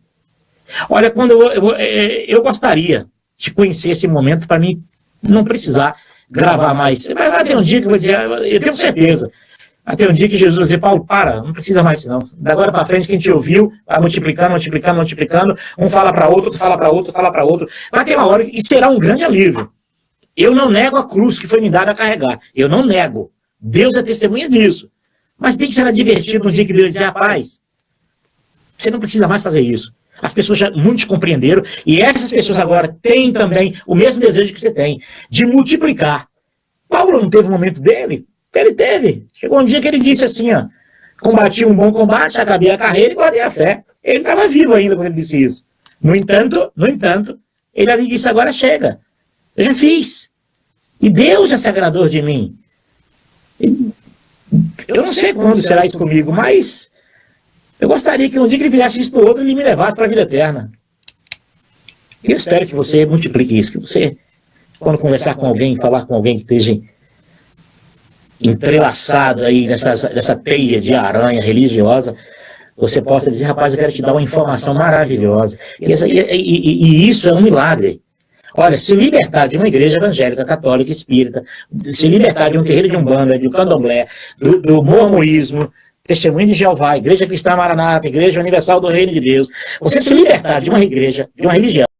Olha, quando eu gostaria de conhecer esse momento para mim não precisar gravar mais. Vai ter um dia que eu vou dizer, eu tenho certeza, vai ter um dia que Jesus vai dizer, Paulo, para, não precisa mais disso não. Da agora para frente, quem te ouviu, vai multiplicando, um fala para outro, outro fala para outro, fala para outro. Vai ter uma hora e será um grande alívio. Eu não nego a cruz que foi me dada a carregar, eu não nego. Deus é testemunha disso. Mas bem que será divertido no dia que Deus dizer, rapaz, você não precisa mais fazer isso. As pessoas já muitos compreenderam, e essas pessoas agora têm também o mesmo desejo que você tem, de multiplicar. Paulo não teve o momento dele? Ele teve. Chegou um dia que ele disse assim, ó, combati um bom combate, acabei a carreira e guardei a fé. Ele estava vivo ainda quando ele disse isso. No entanto, ele ali disse, agora chega. Eu já fiz. E Deus já se agradou de mim. Eu não sei quando será isso comigo, mas eu gostaria que um dia que ele virasse isso do outro, ele me levasse para a vida eterna. E eu espero que você multiplique isso, que você, quando conversar com alguém, falar com alguém que esteja entrelaçado aí nessa teia de aranha religiosa, você possa dizer, rapaz, eu quero te dar uma informação maravilhosa. E isso é um milagre. Olha, se libertar de uma igreja evangélica, católica, espírita, se libertar de um terreiro de Umbanda, do Candomblé, do mormoísmo, Testemunha de Jeová, Igreja Cristã Maranata, Igreja Universal do Reino de Deus, você se libertar de uma igreja, de uma religião,